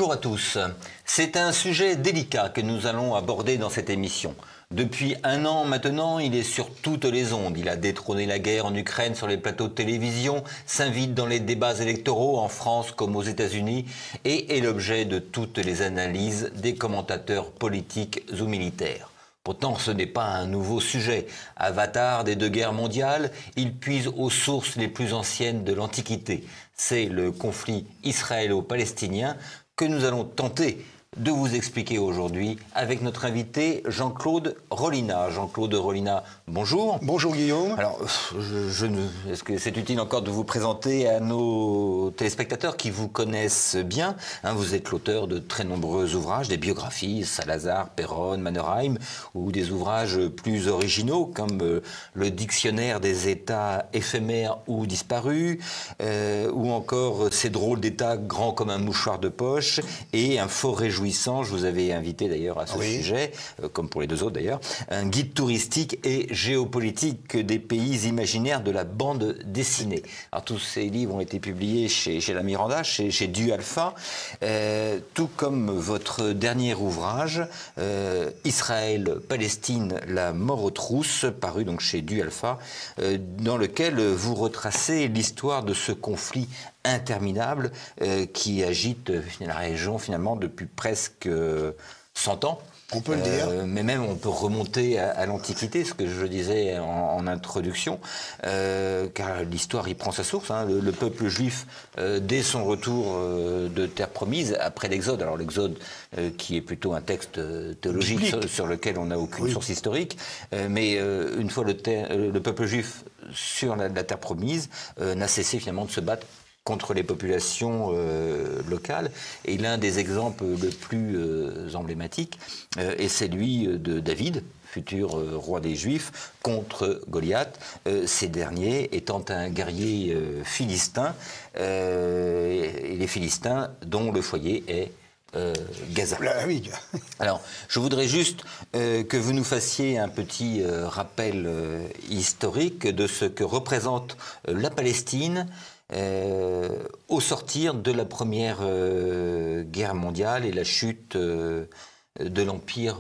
Bonjour à tous. C'est un sujet délicat que nous allons aborder dans cette émission. Depuis un an maintenant, il est sur toutes les ondes. Il a détrôné la guerre en Ukraine sur les plateaux de télévision, s'invite dans les débats électoraux en France comme aux États-Unis et est l'objet de toutes les analyses des commentateurs politiques ou militaires. Pourtant, ce n'est pas un nouveau sujet. Avatar des deux guerres mondiales, il puise aux sources les plus anciennes de l'Antiquité. C'est le conflit israélo-palestinien que nous allons tenter de vous expliquer aujourd'hui avec notre invité Jean-Claude Rollinat. Jean-Claude Rollinat, bonjour. Bonjour Guillaume. Alors, est-ce que c'est utile encore de vous présenter à nos téléspectateurs qui vous connaissent bien, vous êtes l'auteur de très nombreux ouvrages, des biographies, Salazar, Péronne, Mannerheim, ou des ouvrages plus originaux comme le dictionnaire des États éphémères ou disparus, ou encore Ces drôles d'États grands comme un mouchoir de poche, et un fort réjouissant. Je vous avais invité d'ailleurs à ce sujet, comme pour les deux autres d'ailleurs, un guide touristique et géopolitique des pays imaginaires de la bande dessinée. Alors tous ces livres ont été publiés chez la Miranda, chez Du Alpha, tout comme votre dernier ouvrage, Israël-Palestine, la mort aux trousses, paru donc chez Du Alpha, dans lequel vous retracez l'histoire de ce conflit interminable qui agite la région finalement depuis presque 100 ans. On peut le dire. Mais même on peut remonter à l'Antiquité, ce que je disais en introduction, car l'histoire y prend sa source. Le peuple juif, dès son retour de terre promise, après l'Exode, alors l'Exode qui est plutôt un texte théologique sur lequel on n'a aucune source historique, mais une fois le peuple juif sur la terre promise, n'a cessé finalement de se battre contre les populations locales. Et l'un des exemples le plus emblématique est celui de David, futur roi des Juifs, contre Goliath, ces derniers étant un guerrier philistin, et les Philistins dont le foyer est Gaza. Oui. Alors, je voudrais juste que vous nous fassiez un petit rappel historique de ce que représente la Palestine au sortir de la Première Guerre mondiale et la chute de l'Empire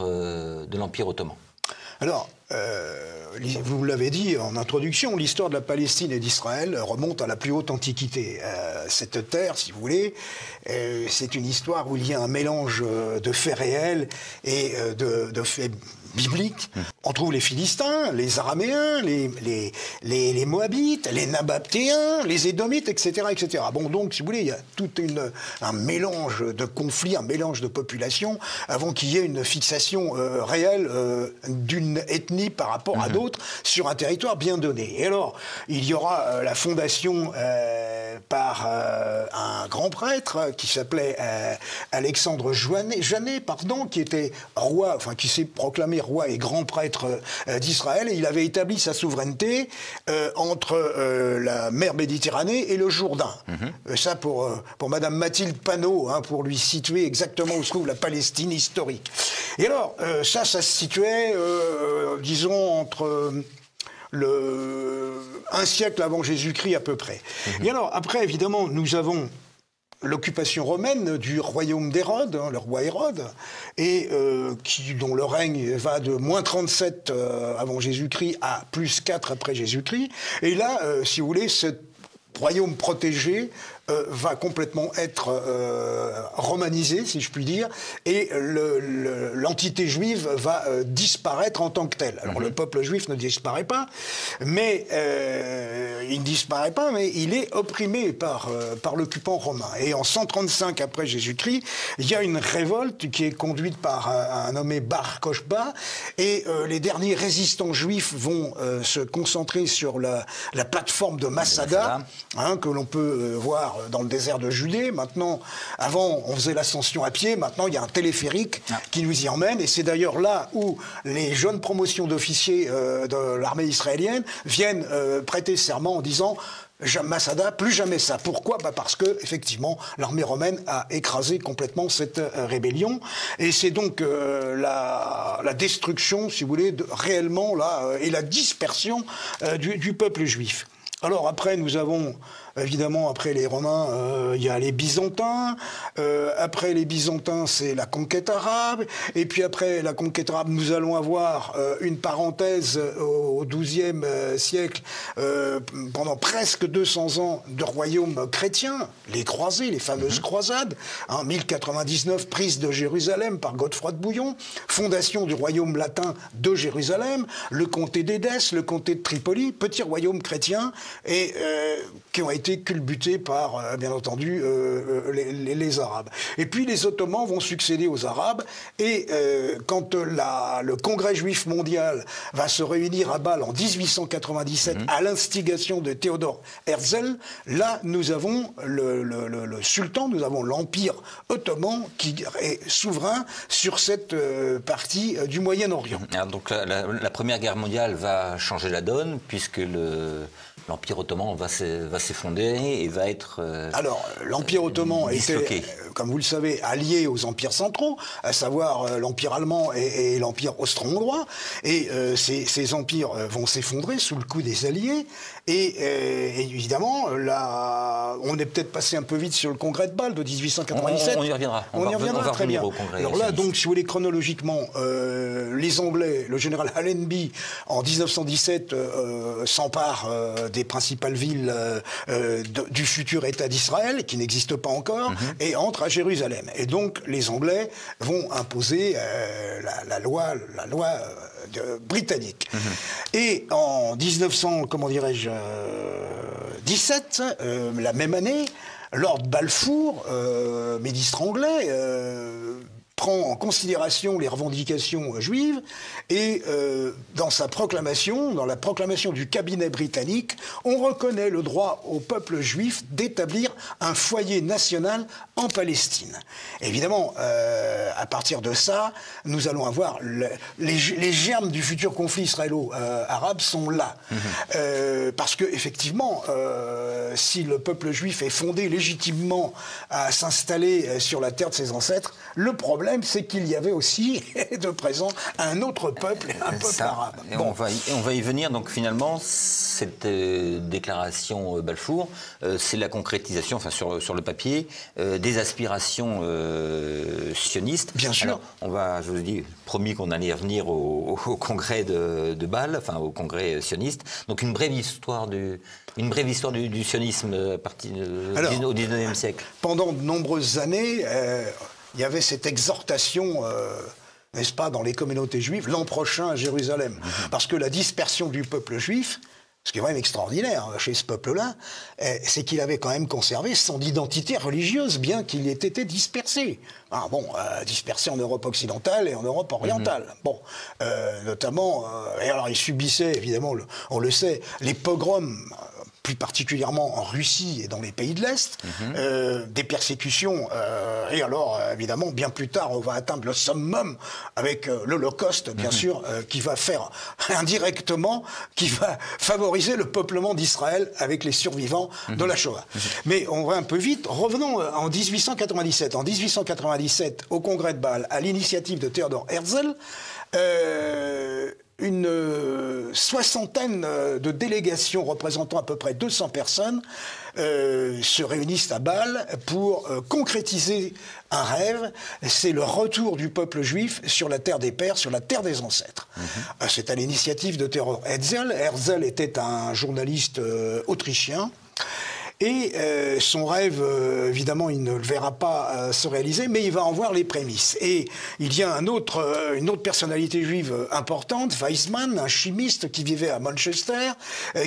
ottoman. Alors, vous l'avez dit en introduction, l'histoire de la Palestine et d'Israël remonte à la plus haute antiquité. Cette terre, si vous voulez, c'est une histoire où il y a un mélange de faits réels et de faits bibliques. On trouve les Philistins, les Araméens, les Moabites, les Nabatéens, les Édomites, etc., etc. Bon, donc, si vous voulez, il y a tout un mélange de conflits, un mélange de populations, avant qu'il y ait une fixation réelle d'une ethnie par rapport à d'autres sur un territoire bien donné. Et alors, il y aura la fondation par un grand prêtre qui s'appelait Alexandre Janet, qui était roi, enfin qui s'est proclamé roi et grand prêtre d'Israël, et il avait établi sa souveraineté entre la mer Méditerranée et le Jourdain. Ça pour Madame Mathilde Panot, pour lui situer exactement où se trouve la Palestine historique. Et alors, ça se situait, disons, entre un siècle avant Jésus-Christ à peu près. Et alors, après, évidemment, nous avons l'occupation romaine du royaume d'Hérode, le roi Hérode, et dont le règne va de moins 37 avant Jésus-Christ à plus 4 après Jésus-Christ. Et là, si vous voulez, ce royaume protégé va complètement être romanisé, si je puis dire, et l'entité juive va disparaître en tant que telle. Alors le peuple juif ne disparaît pas, mais il ne disparaît pas, mais il est opprimé par l'occupant romain. Et en 135 après Jésus-Christ, il y a une révolte qui est conduite par un nommé Bar Kokhba, et les derniers résistants juifs vont se concentrer sur la plateforme de Masada, que l'on peut voir dans le désert de Judée. Maintenant, avant, on faisait l'ascension à pied. Maintenant, il y a un téléphérique qui nous y emmène. Et c'est d'ailleurs là où les jeunes promotions d'officiers de l'armée israélienne viennent prêter serment en disant Masada, plus jamais ça. Pourquoi ? Parce que, effectivement, l'armée romaine a écrasé complètement cette rébellion. Et c'est donc la destruction, si vous voulez, réellement, et la dispersion du peuple juif. Alors après, nous avons Évidemment, après les Romains, il y a les Byzantins. Après les Byzantins, c'est la conquête arabe. Et puis après la conquête arabe, nous allons avoir une parenthèse au XIIe siècle, pendant presque 200 ans de royaume chrétien, les croisés, les fameuses croisades. En 1099, prise de Jérusalem par Godefroy de Bouillon, fondation du royaume latin de Jérusalem, le comté d'Édesse, le comté de Tripoli, petit royaume chrétien, et qui ont été culbutés par, bien entendu, les Arabes. Et puis les Ottomans vont succéder aux Arabes, et quand le Congrès juif mondial va se réunir à Bâle en 1897 à l'instigation de Théodore Herzl, là nous avons le sultan, nous avons l'Empire ottoman qui est souverain sur cette partie du Moyen-Orient. Alors donc la Première Guerre mondiale va changer la donne puisque l'Empire ottoman va s'effondrer et va être... Alors, l'Empire ottoman était, comme vous le savez, allié aux empires centraux, à savoir l'Empire allemand et l'Empire austro-hongrois. Et ces empires vont s'effondrer sous le coup des Alliés. Et évidemment, là, on est peut-être passé un peu vite sur le congrès de Bâle de 1897. On y reviendra. On y reviendra, très bien. Au congrès. Alors là, donc, si vous voulez, chronologiquement, les Anglais, le général Allenby, en 1917, s'empare des principales villes du futur État d'Israël, qui n'existe pas encore, et entre à Jérusalem. Et donc, les Anglais vont imposer la loi britannique. Et en 1917, la même année, Lord Balfour, ministre anglais, prend en considération les revendications juives et dans sa proclamation, dans la proclamation du cabinet britannique, on reconnaît le droit au peuple juif d'établir un foyer national en Palestine. Évidemment, à partir de ça, nous allons avoir les germes du futur conflit israélo-arabe sont là. Parce que effectivement, si le peuple juif est fondé légitimement à s'installer sur la terre de ses ancêtres, le problème, c'est qu'il y avait aussi de présent un autre peuple, un peuple arabe. Et bon. on va y venir. Donc finalement, cette déclaration Balfour, c'est la concrétisation, enfin sur le papier, des aspirations sionistes. Bien sûr. Alors, je vous ai dit, promis qu'on allait revenir au congrès de Bâle, enfin au congrès sioniste. Donc une brève histoire du sionisme à partir au XIXe siècle. Pendant de nombreuses années, il y avait cette exhortation, n'est-ce pas, dans les communautés juives, l'an prochain à Jérusalem. Parce que la dispersion du peuple juif, ce qui est vraiment extraordinaire chez ce peuple-là, c'est qu'il avait quand même conservé son identité religieuse, bien qu'il ait été dispersé. Dispersé en Europe occidentale et en Europe orientale. Notamment, et alors il subissait, évidemment, on le sait, les pogroms, plus particulièrement en Russie et dans les pays de l'Est, des persécutions. Et alors, évidemment, bien plus tard, on va atteindre le summum avec l'Holocauste, bien sûr, qui va faire indirectement, qui va favoriser le peuplement d'Israël avec les survivants de la Shoah. Mais on va un peu vite. Revenons en 1897. En 1897, au congrès de Bâle, à l'initiative de Théodore Herzl, une soixantaine de délégations représentant à peu près 200 personnes se réunissent à Bâle pour concrétiser un rêve. C'est le retour du peuple juif sur la terre des pères, sur la terre des ancêtres. C'est à l'initiative de Théodore Herzl. Herzl était un journaliste autrichien. Et son rêve, évidemment, il ne le verra pas se réaliser, mais il va en voir les prémices. Et il y a une autre personnalité juive importante, Weizmann, un chimiste qui vivait à Manchester,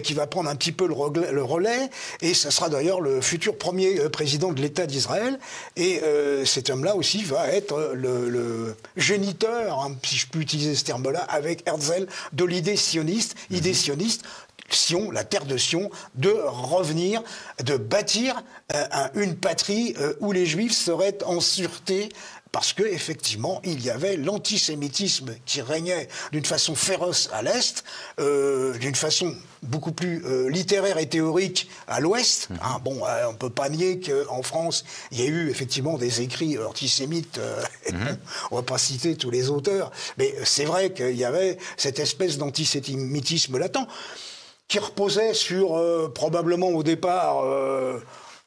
qui va prendre un petit peu le relais, et ça sera d'ailleurs le futur premier président de l'État d'Israël. Et cet homme-là aussi va être le géniteur, hein, si je peux utiliser ce terme-là, avec Herzl, de l'idée sioniste, Sion, la terre de Sion, de revenir, de bâtir une patrie où les Juifs seraient en sûreté, parce que effectivement, il y avait l'antisémitisme qui régnait d'une façon féroce à l'Est, d'une façon beaucoup plus littéraire et théorique à l'Ouest. On ne peut pas nier qu'en France, il y a eu effectivement des écrits antisémites. On ne va pas citer tous les auteurs, mais c'est vrai qu'il y avait cette espèce d'antisémitisme latent. qui reposait sur probablement au départ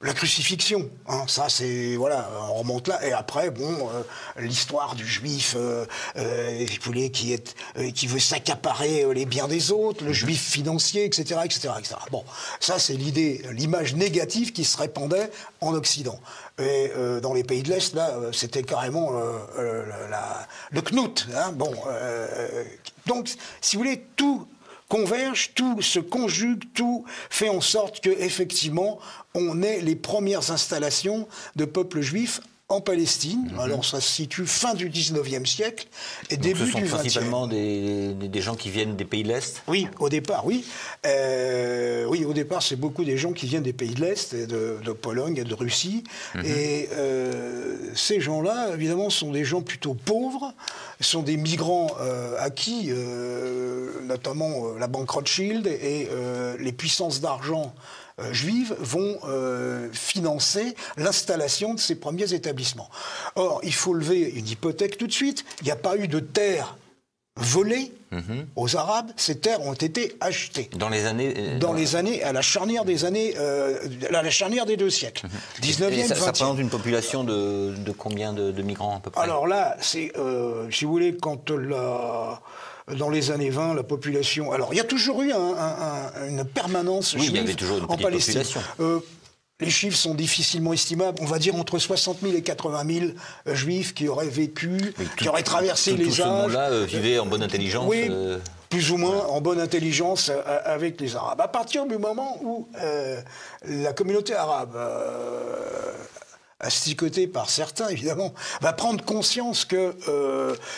la crucifixion. Hein. Ça, c'est voilà, on remonte là. Et après, bon, l'histoire du juif qui veut s'accaparer les biens des autres, le juif financier, etc., etc., etc. Bon, ça, c'est l'image négative qui se répandait en Occident. Et dans les pays de l'Est, là, c'était carrément le knout. Hein. Bon, donc, si vous voulez, tout converge, tout se conjugue, tout fait en sorte que effectivement, on ait les premières installations de peuples juifs en Palestine. Alors ça se situe fin du 19e siècle et donc début du 20e. Ce sont principalement des gens qui viennent des pays de l'Est ? Oui, au départ, oui. Oui, au départ, c'est beaucoup des gens qui viennent des pays de l'Est, de Pologne et de Russie. Et ces gens-là, évidemment, sont des gens plutôt pauvres, sont des migrants à qui, notamment la banque Rothschild et les puissances d'argent juives vont financer l'installation de ces premiers établissements. Or, il faut lever une hypothèque tout de suite. Il n'y a pas eu de terre volée aux Arabes. Ces terres ont été achetées. Dans les années... à la charnière des années... à la charnière des 2 siècles. 19e, 20e. Ça représente une population de combien de migrants à peu près ? Alors là, c'est, si vous voulez, dans les années 20, la population... Alors, il y a toujours eu une permanence juive il y avait toujours une petite en Palestine. Population. Les chiffres sont difficilement estimables. On va dire entre 60 000 et 80 000 juifs qui auraient vécu, qui auraient traversé les âges. Tout ce monde-là vivait en bonne intelligence. Oui, plus ou moins en bonne intelligence avec les Arabes. À partir du moment où la communauté arabe... asticoté par certains, évidemment, va prendre conscience que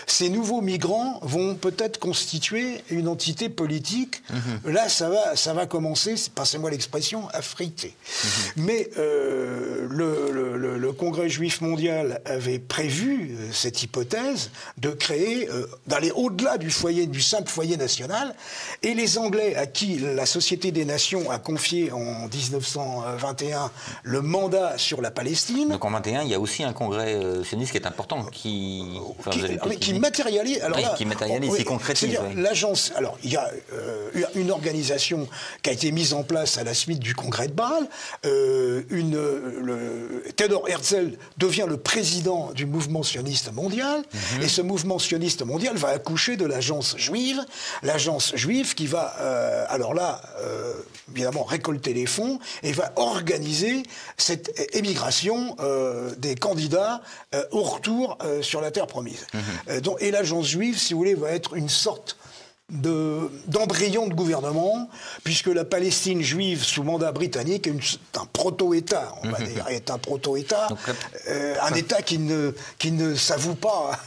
ces nouveaux migrants vont peut-être constituer une entité politique. Là, ça va commencer, passez-moi l'expression, à friter. Mais le Congrès juif mondial avait prévu cette hypothèse de créer, d'aller au-delà du simple foyer national, et les Anglais, à qui la Société des Nations a confié en 1921 le mandat sur la Palestine. Donc en 21, il y a aussi un congrès sioniste qui est important, qui matérialise. Alors là, qui matérialise, qui concrétise. L'agence. Alors il y a une organisation qui a été mise en place à la suite du congrès de Bâle. Theodor Herzl devient le président du mouvement sioniste mondial, et ce mouvement sioniste mondial va accoucher de l'agence juive qui va, évidemment, récolter les fonds et va organiser cette émigration des candidats au retour sur la terre promise. Et l'agence juive, si vous voulez, va être une sorte d'embryon de gouvernement, puisque la Palestine juive sous mandat britannique est un proto-État, on va dire, est un proto-État, un État qui ne s'avoue pas,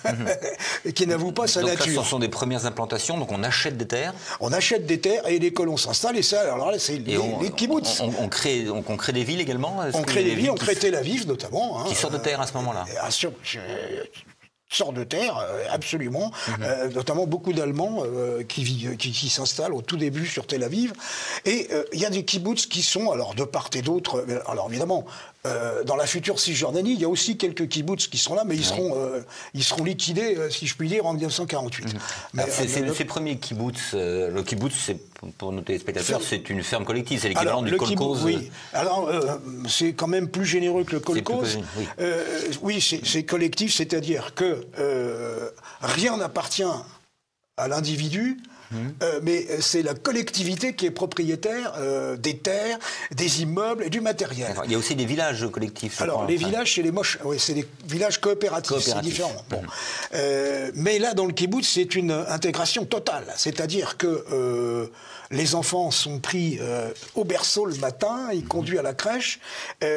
qui n'avoue pas sa nature. Donc ce sont des premières implantations, donc on achète des terres. On achète des terres et les colons s'installent, et ça, alors là, c'est les kibbutz. On crée des villes également. On crée des villes, on crée Tel Aviv notamment. Qui sortent de terre à ce moment-là. Sort de terre, absolument, notamment beaucoup d'Allemands qui s'installent au tout début sur Tel Aviv. Et il y a des kibbutz qui sont, alors de part et d'autre, alors évidemment, dans la future Cisjordanie, il y a aussi quelques kibbutz qui sont là, mais ils seront liquidés, si je puis dire, en 1948. Ces premiers kibbutz, le kibbutz, pour nos téléspectateurs, c'est une ferme collective, c'est l'équivalent du kolkhoz. Oui, alors c'est quand même plus généreux que le kolkhoz. Oui, c'est collectif, c'est-à-dire que rien n'appartient à l'individu, mais c'est la collectivité qui est propriétaire des terres, des immeubles et du matériel. Enfin, il y a aussi des villages collectifs. Alors, les villages, c'est des villages coopératifs, c'est différent. Bon. Mais là, dans le kibbutz, c'est une intégration totale. C'est-à-dire que les enfants sont pris au berceau le matin, ils conduits à la crèche,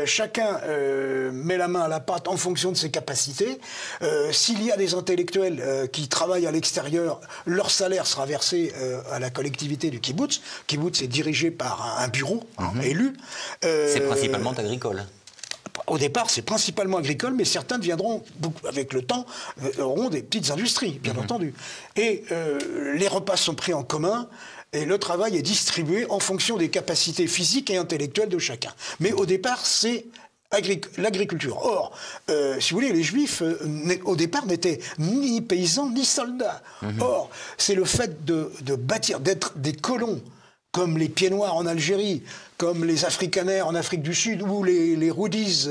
chacun met la main à la pâte en fonction de ses capacités. S'il y a des intellectuels qui travaillent à l'extérieur, leur salaire sera versé à la collectivité du kibbutz. Le kibbutz est dirigé par un bureau élu. C'est principalement agricole. Au départ, c'est principalement agricole, mais certains deviendront, avec le temps, auront des petites industries, bien entendu. Et les repas sont pris en commun, et le travail est distribué en fonction des capacités physiques et intellectuelles de chacun. Mais au départ, c'est l'agriculture. Or, si vous voulez, les Juifs, au départ, n'étaient ni paysans, ni soldats. Or, c'est le fait de bâtir, d'être des colons comme les Pieds Noirs en Algérie, comme les Afrikaners en Afrique du Sud ou les Rhoodies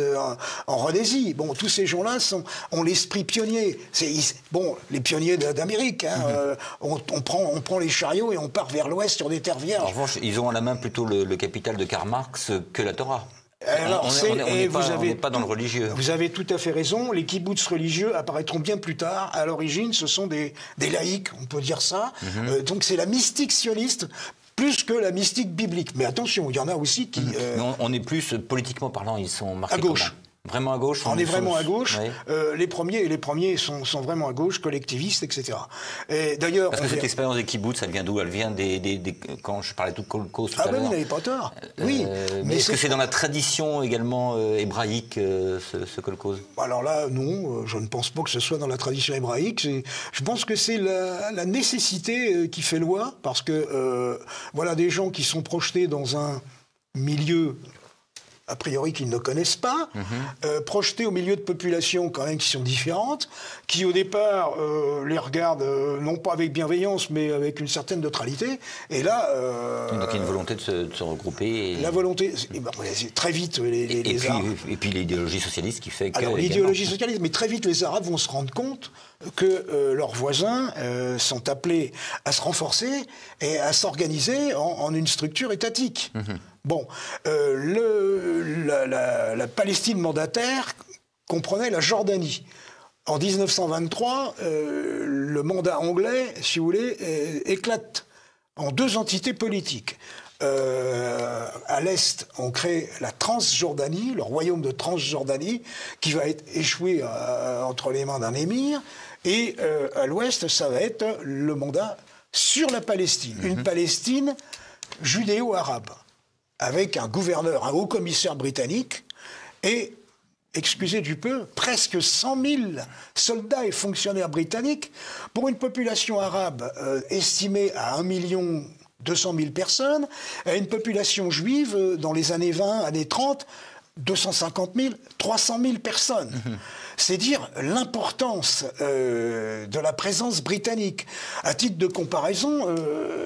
en Rhodésie. Bon, tous ces gens-là ont l'esprit pionnier. Bon, les pionniers d'Amérique. Hein, on prend les chariots et on part vers l'ouest sur des terres vierges. En revanche, ils ont à la main plutôt le capital de Karl Marx que la Torah. Alors, on n'est pas dans le religieux. Vous avez tout à fait raison. Les kibboutz religieux apparaîtront bien plus tard. À l'origine, ce sont des laïcs, on peut dire ça. Donc c'est la mystique sioniste plus que la mystique biblique. Mais attention, il y en a aussi qui... Mais on est plus, politiquement parlant, ils sont marqués à gauche. Vraiment à gauche. On est vraiment à gauche. Oui. Les premiers sont vraiment à gauche, collectivistes, etc. Et d'ailleurs, parce que cette expérience des kibbutz, elle vient d'où? Elle vient quand je parlais de Kolkhoz tout à l'heure. Ah ben vous n'avez pas tort. Oui. Mais est-ce que c'est dans la tradition également hébraïque, ce Kolkhoz? Alors là, non. Je ne pense pas que ce soit dans la tradition hébraïque. Je pense que c'est la nécessité qui fait loi, parce que voilà des gens qui sont projetés dans un milieu a priori qu'ils ne connaissent pas, projetés au milieu de populations quand même qui sont différentes, qui au départ les regardent non pas avec bienveillance, mais avec une certaine neutralité. Et là... donc il y a une volonté de se regrouper. La volonté... très vite, les Arabes... Et puis l'idéologie socialiste qui fait que... Alors l'idéologie socialiste, mais très vite les Arabes vont se rendre compte que leurs voisins sont appelés à se renforcer et à s'organiser en une structure étatique. Bon, la Palestine mandataire comprenait la Jordanie. En 1923, le mandat anglais, si vous voulez, éclate en deux entités politiques. À l'est, on crée la Transjordanie, le royaume de Transjordanie, qui va être échoué entre les mains d'un émir. Et à l'ouest, ça va être le mandat sur la Palestine. Une Palestine judéo-arabe, avec un gouverneur, un haut-commissaire britannique, et, excusez du peu, presque 100 000 soldats et fonctionnaires britanniques, pour une population arabe estimée à 1 200 000 personnes, à une population juive, dans les années 20, années 30, 250 000, 300 000 personnes. C'est dire l'importance de la présence britannique. À titre de comparaison,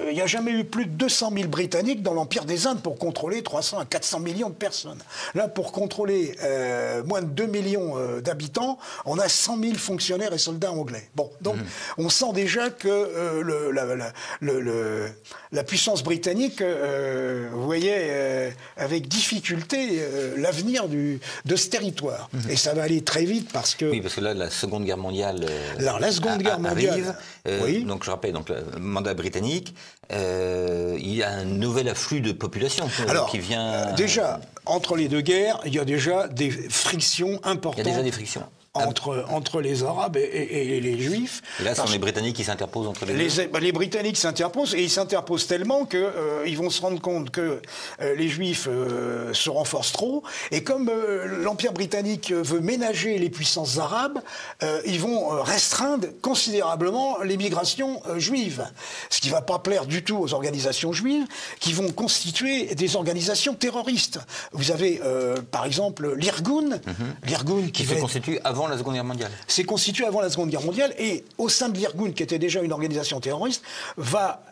il n'y a jamais eu plus de 200 000 Britanniques dans l'Empire des Indes pour contrôler 300 à 400 millions de personnes. Là, pour contrôler moins de 2 millions d'habitants, on a 100 000 fonctionnaires et soldats anglais. Bon, donc on sent déjà que la puissance britannique voyait avec difficulté l'avenir de ce territoire. Et ça va aller très vite parce que... Oui, parce que là, la Seconde Guerre mondiale arrive. Oui. Donc, je rappelle, donc, le mandat britannique, il y a un nouvel afflux de population qui vient... Déjà, entre les deux guerres, il y a déjà des frictions importantes. Il y a déjà des frictions. Entre les Arabes et les Juifs. Et là, ce sont les Britanniques qui s'interposent entre les deux. Les Britanniques s'interposent, et ils s'interposent tellement qu'ils vont se rendre compte que les Juifs se renforcent trop. Et comme l'Empire britannique veut ménager les puissances arabes, ils vont restreindre considérablement l'immigration juive. Ce qui ne va pas plaire du tout aux organisations juives, qui vont constituer des organisations terroristes. Vous avez, par exemple, l'Irgun. L'Irgun qui se constitue avant la Seconde Guerre mondiale. C'est constitué avant la Seconde Guerre mondiale, et au sein de l'Irgun, qui était déjà une organisation terroriste, va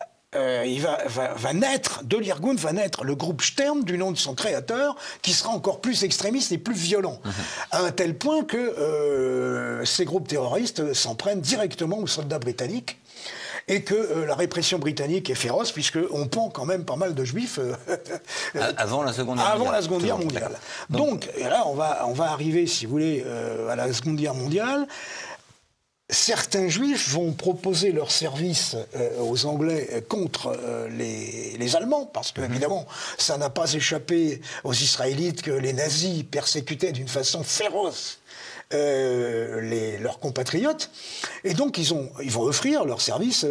naître, de l'Irgun va naître le groupe Stern, du nom de son créateur, qui sera encore plus extrémiste et plus violent. À un tel point que ces groupes terroristes s'en prennent directement aux soldats britanniques. Et que la répression britannique est féroce, puisqu'on pend quand même pas mal de juifs. Avant la Seconde Guerre mondiale. Avant la Seconde Guerre mondiale. Donc là, on va arriver, si vous voulez, à la Seconde Guerre mondiale. Certains juifs vont proposer leur service aux Anglais contre les Allemands, parce que, évidemment, ça n'a pas échappé aux Israélites que les nazis persécutaient d'une façon féroce leurs compatriotes, et donc ils vont offrir leur service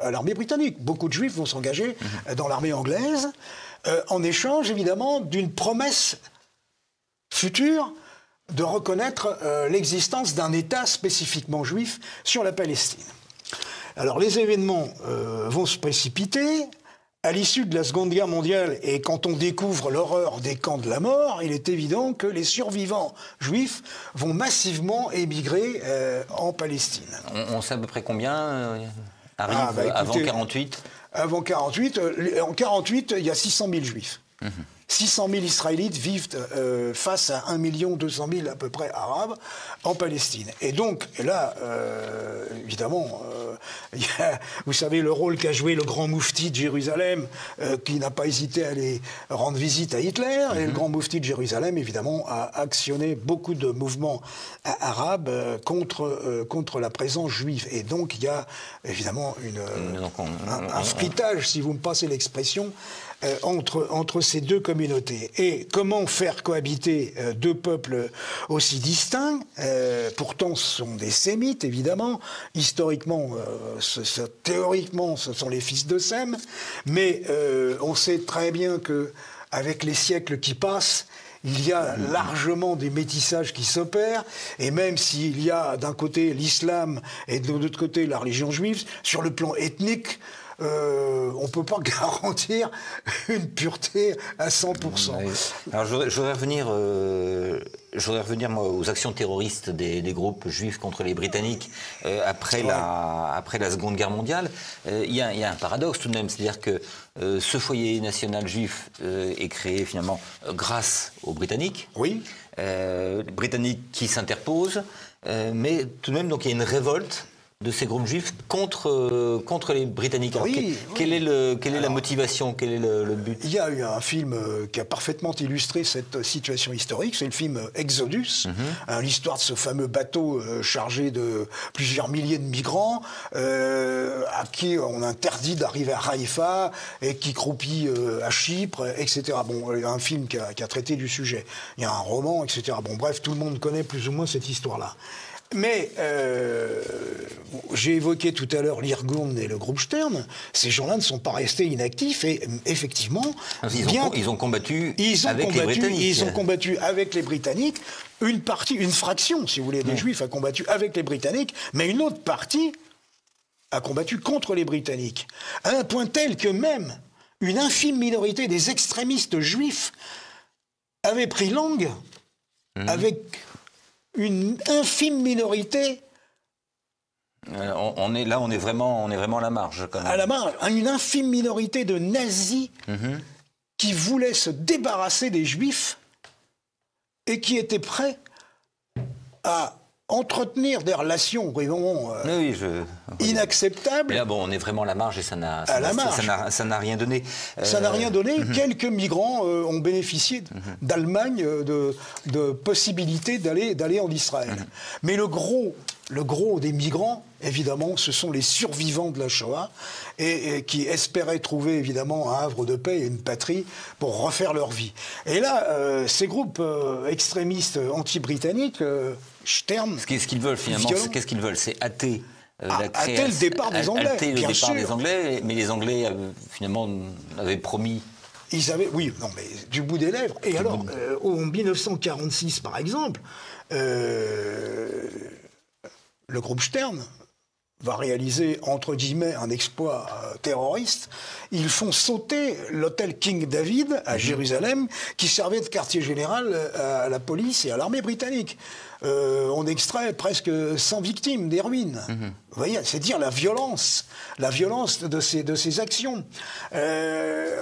à l'armée britannique. Beaucoup de juifs vont s'engager dans l'armée anglaise, en échange évidemment d'une promesse future de reconnaître l'existence d'un État spécifiquement juif sur la Palestine. Alors les événements vont se précipiter. À l'issue de la Seconde Guerre mondiale, et quand on découvre l'horreur des camps de la mort, il est évident que les survivants juifs vont massivement émigrer en Palestine. On sait à peu près combien arrivent avant 1948 ? Avant 48, en 48, il y a 600 000 juifs. 600 000 Israélites vivent face à 1 200 000 à peu près Arabes en Palestine. Et donc, là, évidemment, vous savez le rôle qu'a joué le grand moufti de Jérusalem, qui n'a pas hésité à aller rendre visite à Hitler. Et le grand moufti de Jérusalem, évidemment, a actionné beaucoup de mouvements arabes contre la présence juive. Et donc, il y a évidemment un fritage, si vous me passez l'expression, entre ces deux communautés. Et comment faire cohabiter deux peuples aussi distincts, pourtant ce sont des sémites évidemment, historiquement, théoriquement ce sont les fils de Sem, mais on sait très bien que avec les siècles qui passent, il y a largement des métissages qui s'opèrent, et même s'il y a d'un côté l'islam et de l'autre côté la religion juive, sur le plan ethnique, on ne peut pas garantir une pureté à 100%. Oui. Alors je voudrais revenir moi, aux actions terroristes des groupes juifs contre les Britanniques après la Seconde Guerre mondiale. Il y a un paradoxe tout de même, c'est-à-dire que ce foyer national juif est créé finalement grâce aux Britanniques. Oui. Les Britanniques qui s'interposent, mais tout de même donc il y a une révolte de ces groupes juifs contre les Britanniques. Alors, quelle est la motivation, quel est le but? Il y a eu un film qui a parfaitement illustré cette situation historique, c'est le film Exodus, l'histoire de ce fameux bateau chargé de plusieurs milliers de migrants à qui on interdit d'arriver à Haïfa et qui croupit à Chypre, etc. Bon, il y a un film qui a traité du sujet. Il y a un roman, etc. Bon, bref, tout le monde connaît plus ou moins cette histoire-là. Mais j'ai évoqué tout à l'heure l'Irgun et le groupe Stern. Ces gens-là ne sont pas restés inactifs et effectivement, ils ont combattu avec les Britanniques. Ils ont combattu avec les Britanniques. Une fraction, si vous voulez, des Juifs a combattu avec les Britanniques, mais une autre partie a combattu contre les Britanniques, à un point tel que même une infime minorité des extrémistes juifs avait pris langue avec une infime minorité. On est vraiment à la marge, quand même. À la marge, une infime minorité de nazis qui voulaient se débarrasser des Juifs et qui étaient prêts à entretenir des relations vraiment inacceptables. Mais là, bon, on est vraiment à la marge et ça n'a rien donné. Ça n'a rien donné. Quelques migrants ont bénéficié d'Allemagne de possibilités d'aller en Israël. Mais le gros des migrants, évidemment, ce sont les survivants de la Shoah et qui espéraient trouver, évidemment, un havre de paix et une patrie pour refaire leur vie. Et là, ces groupes extrémistes anti-britanniques, Stern... Ce qu'ils veulent, finalement, qu'est-ce qu'ils veulent? C'est hâter le départ des Anglais, bien sûr. Des Anglais, mais les Anglais, finalement, avaient promis... Oui, non, mais du bout des lèvres. Et alors, en 1946, par exemple... le groupe Stern va réaliser, entre guillemets, un exploit terroriste. Ils font sauter l'hôtel King David à Jérusalem, qui servait de quartier général à la police et à l'armée britannique. On extrait presque 100 victimes des ruines. Vous voyez, c'est dire la violence de ces actions.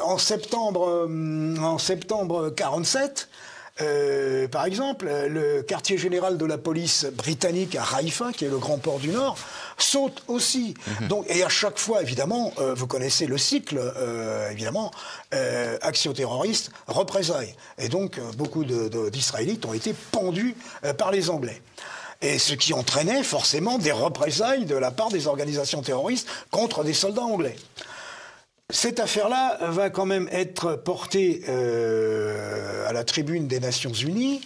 En septembre 47, par exemple, le quartier général de la police britannique à Haïfa, qui est le grand port du Nord, saute aussi. Donc, et à chaque fois, évidemment, vous connaissez le cycle, évidemment, action terroriste, représailles. Et donc, beaucoup d'Israélites ont été pendus par les Anglais. Et ce qui entraînait forcément des représailles de la part des organisations terroristes contre des soldats anglais. Cette affaire-là va quand même être portée à la tribune des Nations Unies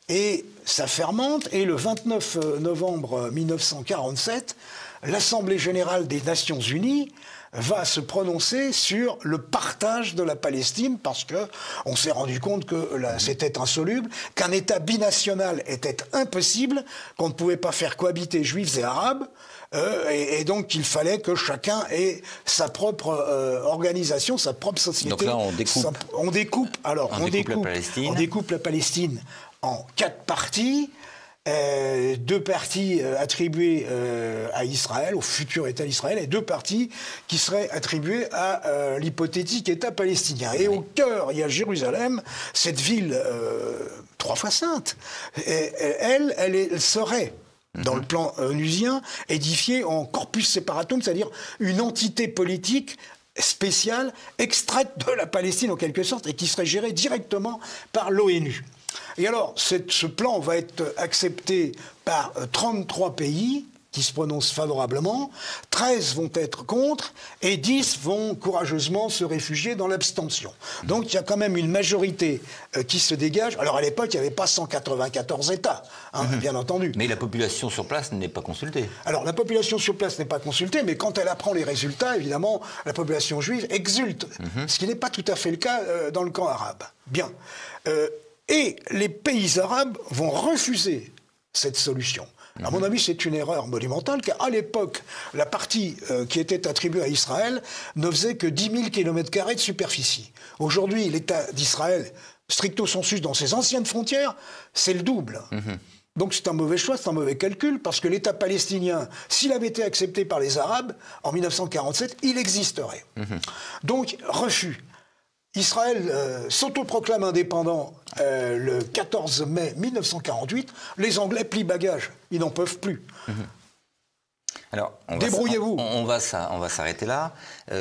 et ça fermente. Et le 29 novembre 1947, l'Assemblée générale des Nations Unies va se prononcer sur le partage de la Palestine parce qu'on s'est rendu compte que c'était insoluble, qu'un État binational était impossible, qu'on ne pouvait pas faire cohabiter juifs et arabes. Et donc il fallait que chacun ait sa propre organisation, sa propre société. Donc là on découpe on découpe la Palestine en 4 parties. 2 parties attribuées à Israël, au futur État d'Israël, et 2 parties qui seraient attribuées à l'hypothétique État palestinien. Et au cœur, il y a Jérusalem, cette ville 3 fois sainte. Elle serait, dans le plan onusien, édifiée en corpus separatum, c'est-à-dire une entité politique spéciale, extraite de la Palestine en quelque sorte, et qui serait gérée directement par l'ONU. Et alors, ce plan va être accepté par 33 pays qui se prononcent favorablement, 13 vont être contre, et 10 vont courageusement se réfugier dans l'abstention. Donc il y a quand même une majorité qui se dégage. Alors à l'époque, il n'y avait pas 194 États, bien entendu. Mais la population sur place n'est pas consultée. Alors la population sur place n'est pas consultée, mais quand elle apprend les résultats, évidemment, la population juive exulte, ce qui n'est pas tout à fait le cas dans le camp arabe. Bien. Et les pays arabes vont refuser cette solution. À mon avis, c'est une erreur monumentale, car à l'époque, la partie qui était attribuée à Israël ne faisait que 10 000 km² de superficie. Aujourd'hui, l'État d'Israël, stricto sensu dans ses anciennes frontières, c'est le double. Donc c'est un mauvais choix, c'est un mauvais calcul, parce que l'État palestinien, s'il avait été accepté par les Arabes, en 1947, il existerait. Donc, refus. Israël s'autoproclame indépendant le 14 mai 1948. Les Anglais plient bagages. Ils n'en peuvent plus. Alors, débrouillez-vous. On va s'arrêter là.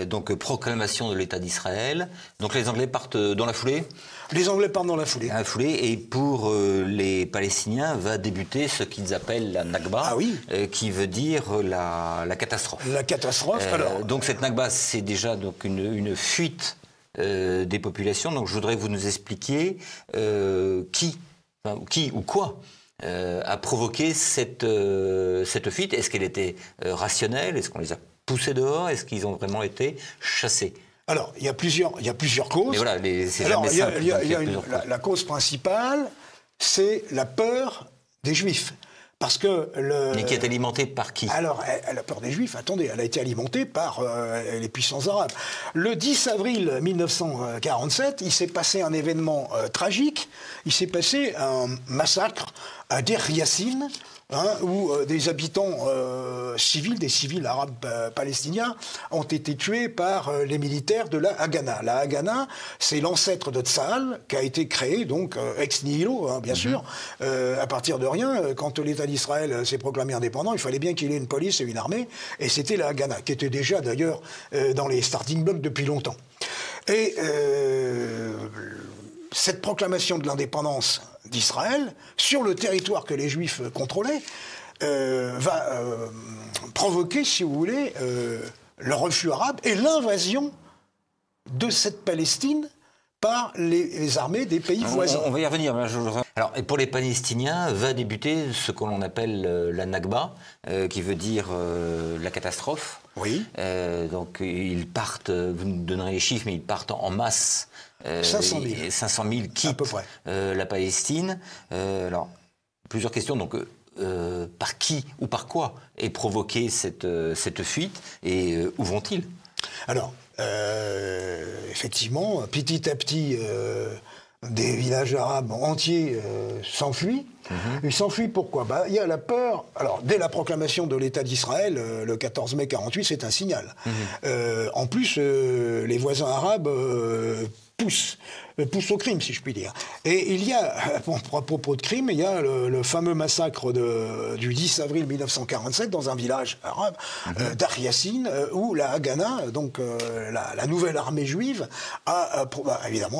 Donc, proclamation de l'État d'Israël. Donc, les Anglais partent dans la foulée. Les Anglais partent dans la foulée. Et pour les Palestiniens va débuter ce qu'ils appellent la Nakba, qui veut dire la catastrophe. La catastrophe, alors. Donc, cette Nakba, c'est déjà donc, une fuite des populations. Donc je voudrais que vous nous expliquiez qui ou quoi a provoqué cette fuite. Est-ce qu'elle était rationnelle? Est-ce qu'on les a poussés dehors? Est-ce qu'ils ont vraiment été chassés? Alors, il y a plusieurs causes. Mais voilà, c'est jamais simple. La cause principale, c'est la peur des Juifs. Parce que Mais qui est alimentée par qui? Alors, la peur des Juifs, attendez, elle a été alimentée par les puissances arabes. Le 10 avril 1947, il s'est passé un événement tragique. Il s'est passé un massacre à Deir Yassin, où des habitants civils, des civils arabes palestiniens, ont été tués par les militaires de la Haganah. La Haganah, c'est l'ancêtre de Tsahal, qui a été créé, donc, ex nihilo, bien sûr, à partir de rien. Quand l'État d'Israël s'est proclamé indépendant, il fallait bien qu'il ait une police et une armée, et c'était la Haganah, qui était déjà, d'ailleurs, dans les starting blocks depuis longtemps. Et cette proclamation de l'indépendance d'Israël, sur le territoire que les Juifs contrôlaient, va provoquer, si vous voulez, le refus arabe et l'invasion de cette Palestine par les armées des pays voisins. On va y revenir. Alors, et pour les Palestiniens, va débuter ce que l'on appelle la Nakba, qui veut dire la catastrophe. Oui. Donc, ils partent, vous nous donnerez les chiffres, mais ils partent en masse. 500 000 quittent à peu près. La Palestine. Alors, plusieurs questions. Donc, par qui ou par quoi est provoquée cette fuite et où vont-ils? Alors, effectivement, petit à petit, des villages arabes entiers s'enfuient. Ils s'enfuient pourquoi? Il y a la peur. Alors, dès la proclamation de l'État d'Israël, le 14 mai 1948, c'est un signal. En plus, les voisins arabes pousse au crime, si je puis dire. Et il y a, à propos de crime, il y a le fameux massacre du 10 avril 1947 dans un village arabe, Deir Yassin, où la Haganah, donc la nouvelle armée juive, a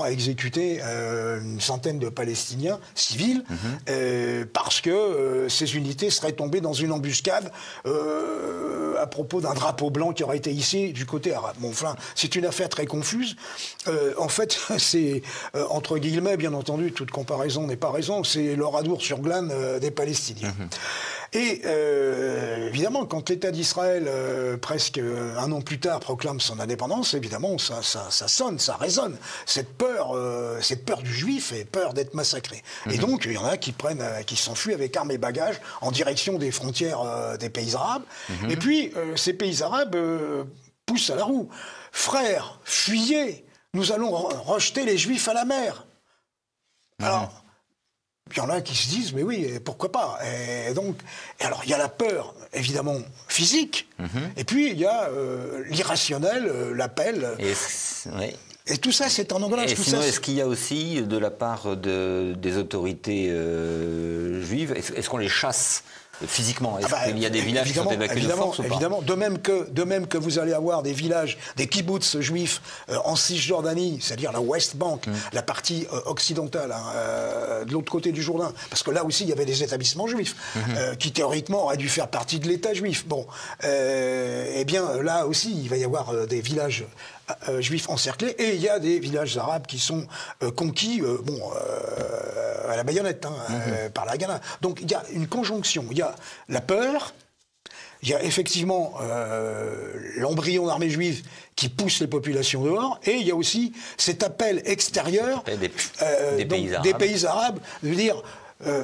exécuté une centaine de Palestiniens civils, parce que ces unités seraient tombées dans une embuscade à propos d'un drapeau blanc qui aurait été hissé du côté arabe. Bon, enfin, c'est une affaire très confuse. En fait, c'est, entre guillemets, bien entendu, toute comparaison n'est pas raison, c'est le radour sur glane des Palestiniens. Et évidemment, quand l'État d'Israël, presque un an plus tard, proclame son indépendance, évidemment, ça sonne, ça résonne. Cette peur du juif et peur d'être massacré. Et donc, il y en a qui s'enfuient avec armes et bagages en direction des frontières des pays arabes. Et puis, ces pays arabes poussent à la roue. Frères, fuyez, nous allons rejeter les juifs à la mer. Alors, Il y en a qui se disent, mais oui, pourquoi pas? Et alors, il y a la peur, évidemment, physique, et puis il y a l'irrationnel, l'appel. Oui. Et tout ça, c'est en engrenage. Et sinon, est-ce qu'il y a aussi, de la part des autorités juives, est-ce qu'on les chasse physiquement? Est-ce qu'il y a des villages qui sont évacués de force ou pas? Évidemment. De même que vous allez avoir des villages, des kibboutz juifs en Cisjordanie, c'est-à-dire la West Bank, la partie occidentale, de l'autre côté du Jourdain, parce que là aussi il y avait des établissements juifs qui théoriquement auraient dû faire partie de l'État juif. Bon, eh bien là aussi il va y avoir des villages juifs encerclés, et il y a des villages arabes qui sont conquis à la baïonnette par la Haganah. Donc il y a une conjonction, il y a la peur, il y a effectivement l'embryon d'armée juive qui pousse les populations dehors, et il y a aussi cet appel extérieur des pays arabes de dire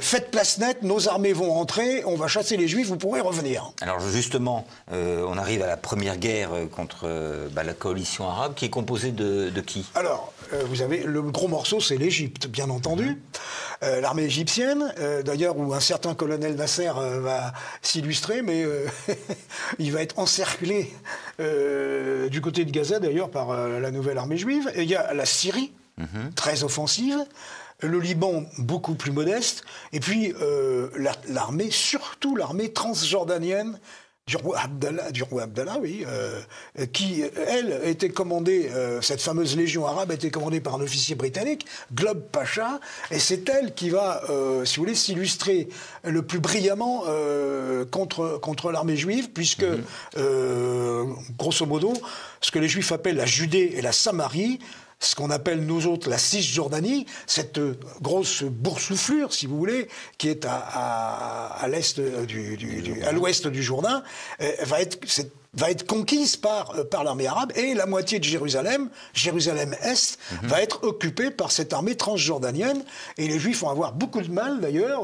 faites place nette, nos armées vont entrer, on va chasser les juifs, vous pourrez revenir. Alors justement, on arrive à la première guerre contre la coalition arabe, qui est composée de qui? Alors, vous avez le gros morceau, c'est l'Égypte, bien entendu. L'armée égyptienne, d'ailleurs, où un certain colonel Nasser va s'illustrer, mais il va être encerclé du côté de Gaza, d'ailleurs, par la nouvelle armée juive. Et il y a la Syrie, très offensive. Le Liban, beaucoup plus modeste, et puis l'armée, surtout l'armée transjordanienne du roi Abdallah, oui, qui, elle, était commandée, cette fameuse légion arabe était commandée par un officier britannique, Glob Pacha, et c'est elle qui va, si vous voulez, s'illustrer le plus brillamment contre l'armée juive, puisque, grosso modo, ce que les Juifs appellent la Judée et la Samarie, ce qu'on appelle nous autres la Cisjordanie, cette grosse boursouflure, si vous voulez, qui est à l'est à l'ouest du Jourdain, va être conquise par l'armée arabe, et la moitié de Jérusalem Est, va être occupée par cette armée transjordanienne, et les Juifs vont avoir beaucoup de mal d'ailleurs,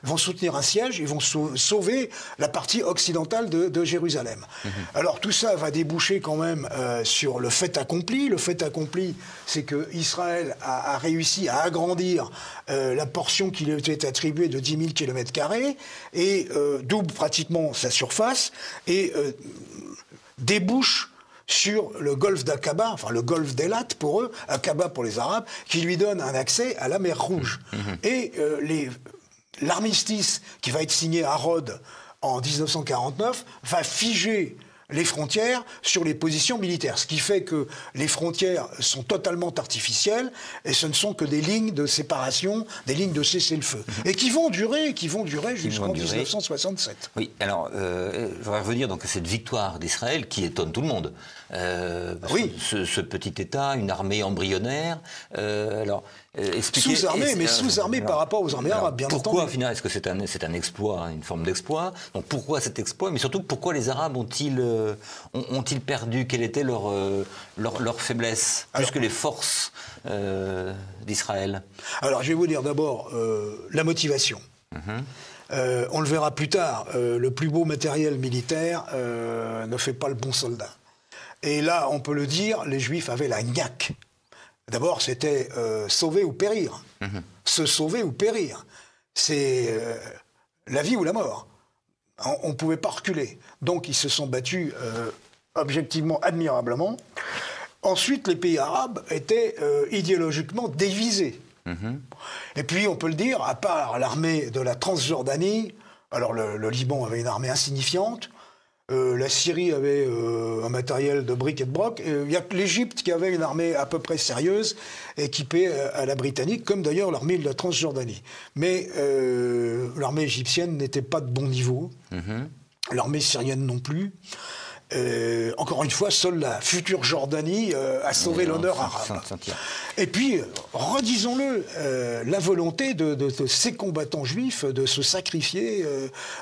vont soutenir un siège, ils vont sauver la partie occidentale de Jérusalem. Alors tout ça va déboucher quand même sur le fait accompli. Le fait accompli, c'est que Israël a réussi à agrandir la portion qui lui était attribuée de 10 000 km², et double pratiquement sa surface, et débouche sur le golfe d'Aqaba, enfin le golfe d'Elat pour eux, Aqaba pour les Arabes, qui lui donne un accès à la mer Rouge. Et l'armistice qui va être signé à Rhodes en 1949 va figer les frontières sur les positions militaires, ce qui fait que les frontières sont totalement artificielles, et ce ne sont que des lignes de séparation, des lignes de cessez-le-feu, et qui vont durer jusqu'en 1967. Oui, alors, je voudrais revenir donc à cette victoire d'Israël qui étonne tout le monde. Oui. Ce petit État, une armée embryonnaire, sous-armée, mais sous-armée par rapport aux armées arabes, bien entendu. Pourquoi, finalement, est-ce que c'est un exploit, une forme d'exploit? Donc pourquoi cet exploit? Mais surtout, pourquoi les Arabes ont-ils perdu? Quelle était leur faiblesse, plus que les forces d'Israël? Alors, je vais vous dire d'abord la motivation. On le verra plus tard, le plus beau matériel militaire ne fait pas le bon soldat. Et là, on peut le dire, les Juifs avaient la gnaque. D'abord, c'était sauver ou périr. Se sauver ou périr. C'est la vie ou la mort. On ne pouvait pas reculer. Donc, ils se sont battus objectivement, admirablement. Ensuite, les pays arabes étaient idéologiquement dévisés. Et puis, on peut le dire, à part l'armée de la Transjordanie, alors le Liban avait une armée insignifiante, la Syrie avait un matériel de bric et de broc. Il y a que l'Égypte qui avait une armée à peu près sérieuse, équipée à la britannique, comme d'ailleurs l'armée de la Transjordanie. Mais l'armée égyptienne n'était pas de bon niveau. L'armée syrienne non plus. Encore une fois, seule la future Jordanie a sauvé l'honneur arabe. Et puis, redisons-le, la volonté de ces combattants juifs de se sacrifier,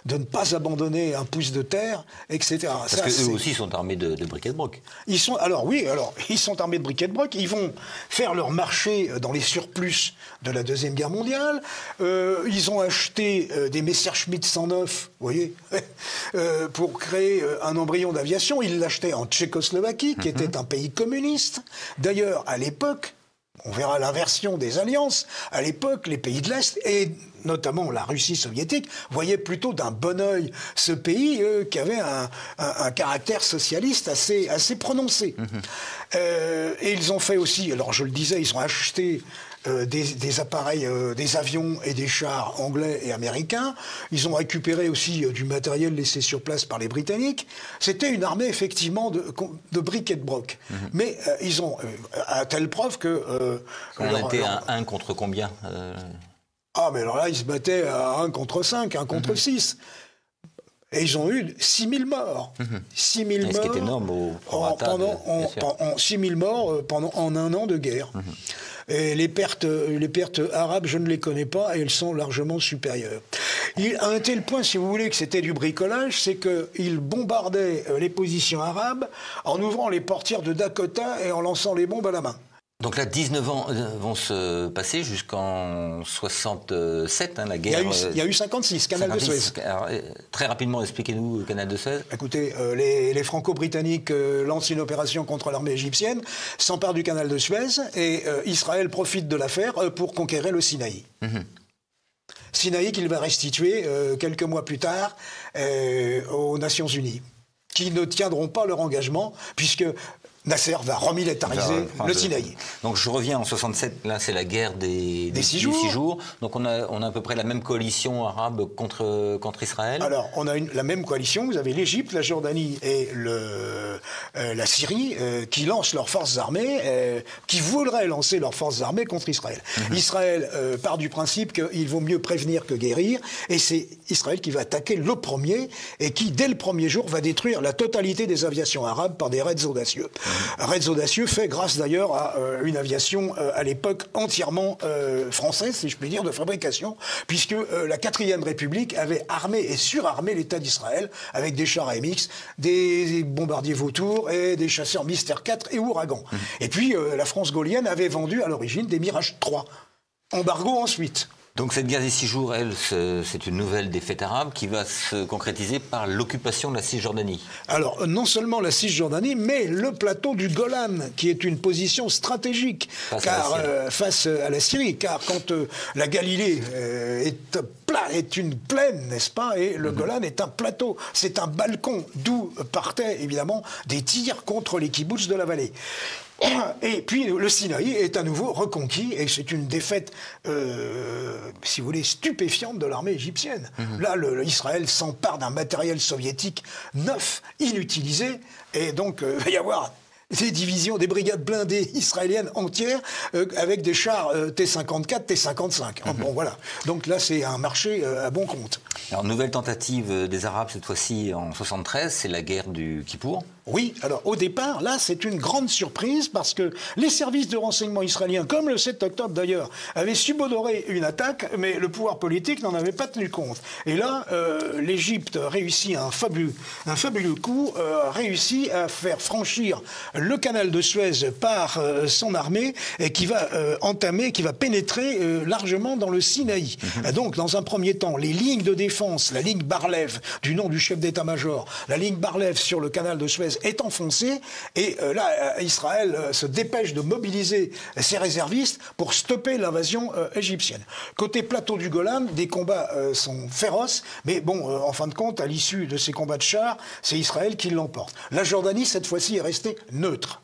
de ne pas abandonner un pouce de terre, etc. Parce qu'eux aussi sont armés de briquet de broc. Ils sont armés de briquet de broc. Ils vont faire leur marché dans les surplus de la Deuxième Guerre mondiale. Ils ont acheté des Messerschmitt 109, vous voyez, pour créer un embryon d'aviation. Ils l'achetaient en Tchécoslovaquie, qui était un pays communiste. D'ailleurs, à l'époque, on verra l'inversion des alliances. À l'époque, les pays de l'Est, et notamment la Russie soviétique, voyaient plutôt d'un bon œil ce pays qui avait un caractère socialiste assez prononcé. Et ils ont fait aussi, alors je le disais, ils ont acheté des appareils, des avions et des chars anglais et américains. Ils ont récupéré aussi du matériel laissé sur place par les Britanniques. C'était une armée effectivement de bric et de broc. Mais ils ont, à telle preuve que... on était à 1 contre combien Ah, mais alors là, ils se battaient à 1 contre 5, 1 contre 6. Et ils ont eu 6 000 morts. 6 000 morts. Ce qui est énorme au prorata. En 6 000 morts en 1 an de guerre. Et les pertes arabes, je ne les connais pas et elles sont largement supérieures. À un tel point, si vous voulez, que c'était du bricolage, c'est qu'ils bombardaient les positions arabes en ouvrant les portières de Dakota et en lançant les bombes à la main. Donc là, 19 ans vont se passer jusqu'en 67, la guerre... Il y a eu 56, Canal de Suez. Alors, très rapidement, expliquez-nous le Canal de Suez. Écoutez, les Franco-Britanniques lancent une opération contre l'armée égyptienne, s'emparent du Canal de Suez, et Israël profite de l'affaire pour conquérir le Sinaï. Sinaï qu'il va restituer quelques mois plus tard aux Nations Unies, qui ne tiendront pas leur engagement, puisque Nasser va remilitariser le Sinaï. Donc je reviens en 67, là c'est la guerre des 6 jours. Donc on a à peu près la même coalition arabe contre Israël. Alors on a la même coalition, vous avez l'Égypte, la Jordanie et la Syrie qui lancent leurs forces armées, qui voudraient lancer leurs forces armées contre Israël. Israël part du principe qu'il vaut mieux prévenir que guérir, et c'est Israël qui va attaquer le premier, et qui dès le premier jour va détruire la totalité des aviations arabes par des raids audacieux. Raids audacieux fait grâce d'ailleurs à une aviation à l'époque entièrement française, si je puis dire, de fabrication, puisque la 4e République avait armé et surarmé l'État d'Israël avec des chars AMX, des bombardiers Vautour et des chasseurs Mystère 4 et Ouragan. Et puis la France gaulienne avait vendu à l'origine des Mirage 3. Embargo ensuite. Donc cette guerre des 6 jours, c'est une nouvelle défaite arabe qui va se concrétiser par l'occupation de la Cisjordanie. Alors, non seulement la Cisjordanie, mais le plateau du Golan, qui est une position stratégique face à la Syrie. Car quand la Galilée est une plaine, n'est-ce pas, et le Golan est un plateau, c'est un balcon, d'où partaient évidemment des tirs contre les kibboutz de la vallée. Et puis le Sinaï est à nouveau reconquis, et c'est une défaite, si vous voulez, stupéfiante de l'armée égyptienne. Là, Israël s'empare d'un matériel soviétique neuf, inutilisé, et donc il va y avoir des divisions, des brigades blindées israéliennes entières avec des chars T-54, T-55. Bon, voilà. Donc là, c'est un marché à bon compte. Alors, nouvelle tentative des Arabes, cette fois-ci en 73, c'est la guerre du Kippour. Oui, alors au départ, là, c'est une grande surprise parce que les services de renseignement israéliens, comme le 7 octobre d'ailleurs, avaient subodoré une attaque, mais le pouvoir politique n'en avait pas tenu compte. Et là, l'Égypte réussit un fabuleux coup, réussit à faire franchir le canal de Suez par son armée, et qui va qui va pénétrer largement dans le Sinaï. Donc, dans un premier temps, les lignes de défense, la ligne Bar-Lev, du nom du chef d'état-major, la ligne Bar-Lev sur le canal de Suez est enfoncée, et là, Israël se dépêche de mobiliser ses réservistes pour stopper l'invasion égyptienne. Côté plateau du Golan, des combats sont féroces, mais bon, en fin de compte, à l'issue de ces combats de chars, c'est Israël qui l'emporte. La Jordanie, cette fois-ci, est restée neutre.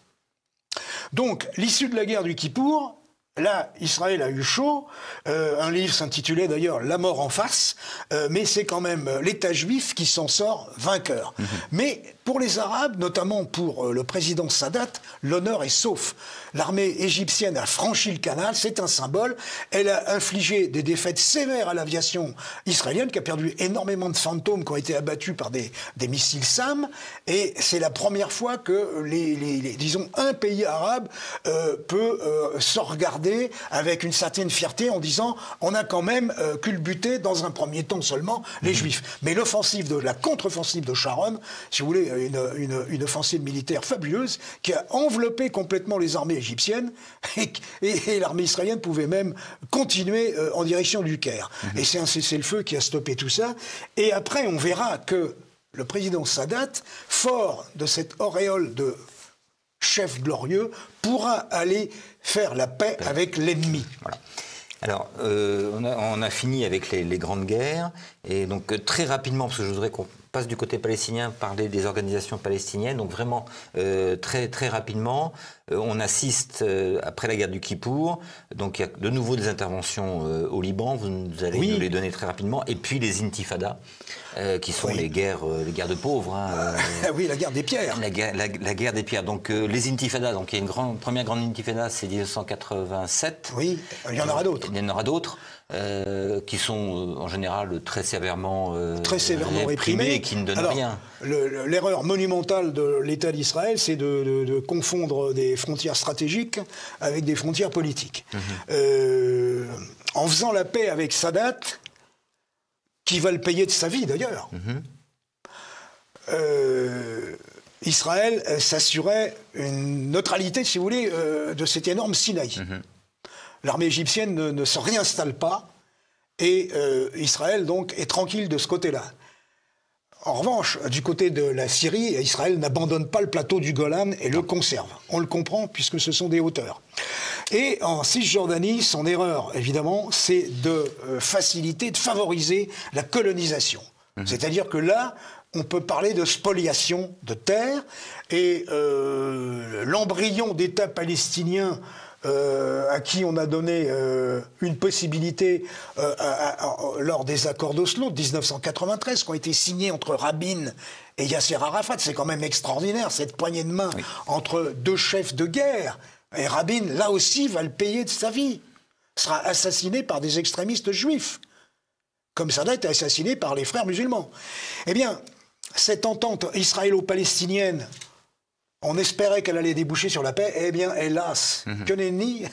Donc, l'issue de la guerre du Kippour, là, Israël a eu chaud. Un livre s'intitulait d'ailleurs « La mort en face », mais c'est quand même l'État juif qui s'en sort vainqueur. Mais pour les Arabes, notamment pour le président Sadat, l'honneur est sauf. L'armée égyptienne a franchi le canal, c'est un symbole. Elle a infligé des défaites sévères à l'aviation israélienne, qui a perdu énormément de fantômes qui ont été abattus par des missiles SAM. Et c'est la première fois que, disons, un pays arabe peut se regarder avec une certaine fierté en disant on a quand même culbuté dans un premier temps seulement les Juifs. Mais la contre-offensive de Sharon, si vous voulez, une offensive militaire fabuleuse qui a enveloppé complètement les armées égyptiennes, et l'armée israélienne pouvait même continuer en direction du Caire. Et c'est un cessez-le-feu qui a stoppé tout ça. Et après, on verra que le président Sadat, fort de cette auréole de chef glorieux, pourra aller faire la paix avec l'ennemi. Voilà. Alors, on a fini avec les grandes guerres, et donc très rapidement, parce que je voudrais qu'on passe du côté palestinien, parler des organisations palestiniennes, donc vraiment très, très rapidement, on assiste, après la guerre du Kippour, donc il y a de nouveau des interventions au Liban, vous allez nous les donner très rapidement, et puis les intifadas, qui sont les guerres de pauvres. Hein, oui, la guerre des pierres. La guerre des pierres. Donc les intifadas, donc il y a une première grande intifada, c'est 1987. Oui, il y en aura d'autres. Il y en aura d'autres. Qui sont en général très sévèrement réprimés et qui ne donnent rien. L'erreur monumentale de l'État d'Israël, c'est de confondre des frontières stratégiques avec des frontières politiques. En faisant la paix avec Sadat, qui va le payer de sa vie d'ailleurs, Israël s'assurait une neutralité, si vous voulez, de cet énorme Sinaï. L'armée égyptienne ne se réinstalle pas et Israël donc est tranquille de ce côté-là. En revanche, du côté de la Syrie, Israël n'abandonne pas le plateau du Golan et le conserve. On le comprend puisque ce sont des hauteurs. Et en Cisjordanie, son erreur, évidemment, c'est de faciliter, de favoriser la colonisation. C'est-à-dire que là, on peut parler de spoliation de terre et l'embryon d'État palestinien à qui on a donné une possibilité lors des accords d'Oslo de 1993, qui ont été signés entre Rabin et Yasser Arafat. C'est quand même extraordinaire, cette poignée de main entre deux chefs de guerre. Et Rabin, là aussi, va le payer de sa vie. Sera assassiné par des extrémistes juifs, comme Sadat est assassiné par les frères musulmans. Eh bien, cette entente israélo-palestinienne, on espérait qu'elle allait déboucher sur la paix. Eh bien, hélas, que nenni,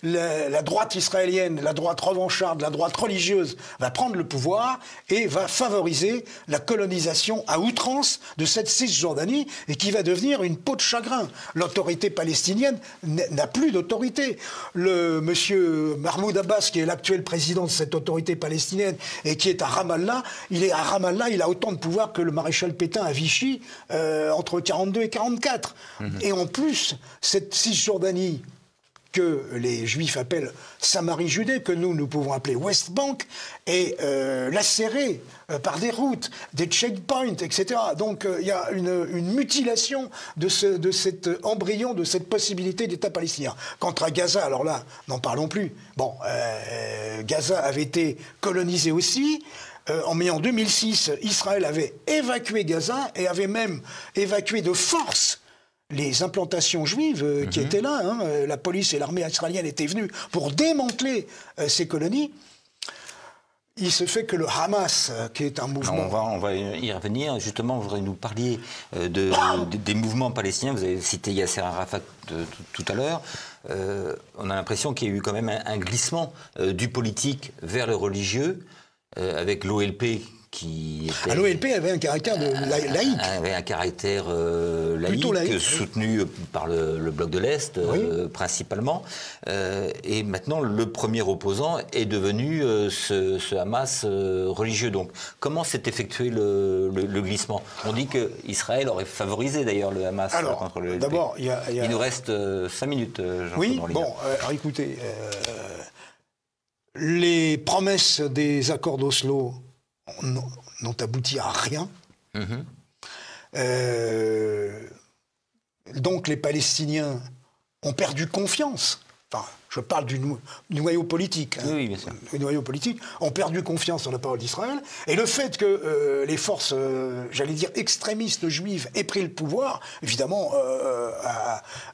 la droite israélienne, la droite revancharde, la droite religieuse va prendre le pouvoir et va favoriser la colonisation à outrance de cette Cisjordanie et qui va devenir une peau de chagrin. L'autorité palestinienne n'a plus d'autorité. Le monsieur Mahmoud Abbas, qui est l'actuel président de cette autorité palestinienne et qui est à Ramallah, il a autant de pouvoir que le maréchal Pétain à Vichy entre 42 et 44. Et en plus, cette Cisjordanie que les Juifs appellent Samarie-Judée, que nous pouvons appeler West Bank, est lacérée par des routes, des checkpoints, etc. Donc il y a une mutilation de cet embryon, de cette possibilité d'État palestinien. Quant à Gaza, alors là, n'en parlons plus. Bon, Gaza avait été colonisé aussi. Mais en 2006, Israël avait évacué Gaza et avait même évacué de force les implantations juives qui étaient là. La police et l'armée israélienne étaient venues pour démanteler ces colonies. Il se fait que le Hamas, qui est un mouvement... On va y revenir. Justement, je voudrais nous parler des mouvements palestiniens. Vous avez cité Yasser Arafat tout à l'heure. On a l'impression qu'il y a eu quand même un glissement du politique vers le religieux, avec l'OLP qui était... L'OLP avait un caractère laïque. Avait un caractère laïque, soutenu par le bloc de l'Est, principalement. Et maintenant, le premier opposant est devenu ce Hamas religieux. Donc, comment s'est effectué le glissement? On dit qu'Israël aurait favorisé d'ailleurs le Hamas contre le LP. D'abord, il nous reste 5 minutes, Jean-Claude. Oui, bon, alors écoutez... les promesses des accords d'Oslo n'ont abouti à rien. Donc les Palestiniens ont perdu confiance. Enfin, je parle du noyau politique. Oui, bien sûr. Le noyau politique ont perdu confiance dans la parole d'Israël. Et le fait que les forces, j'allais dire, extrémistes juives aient pris le pouvoir, évidemment,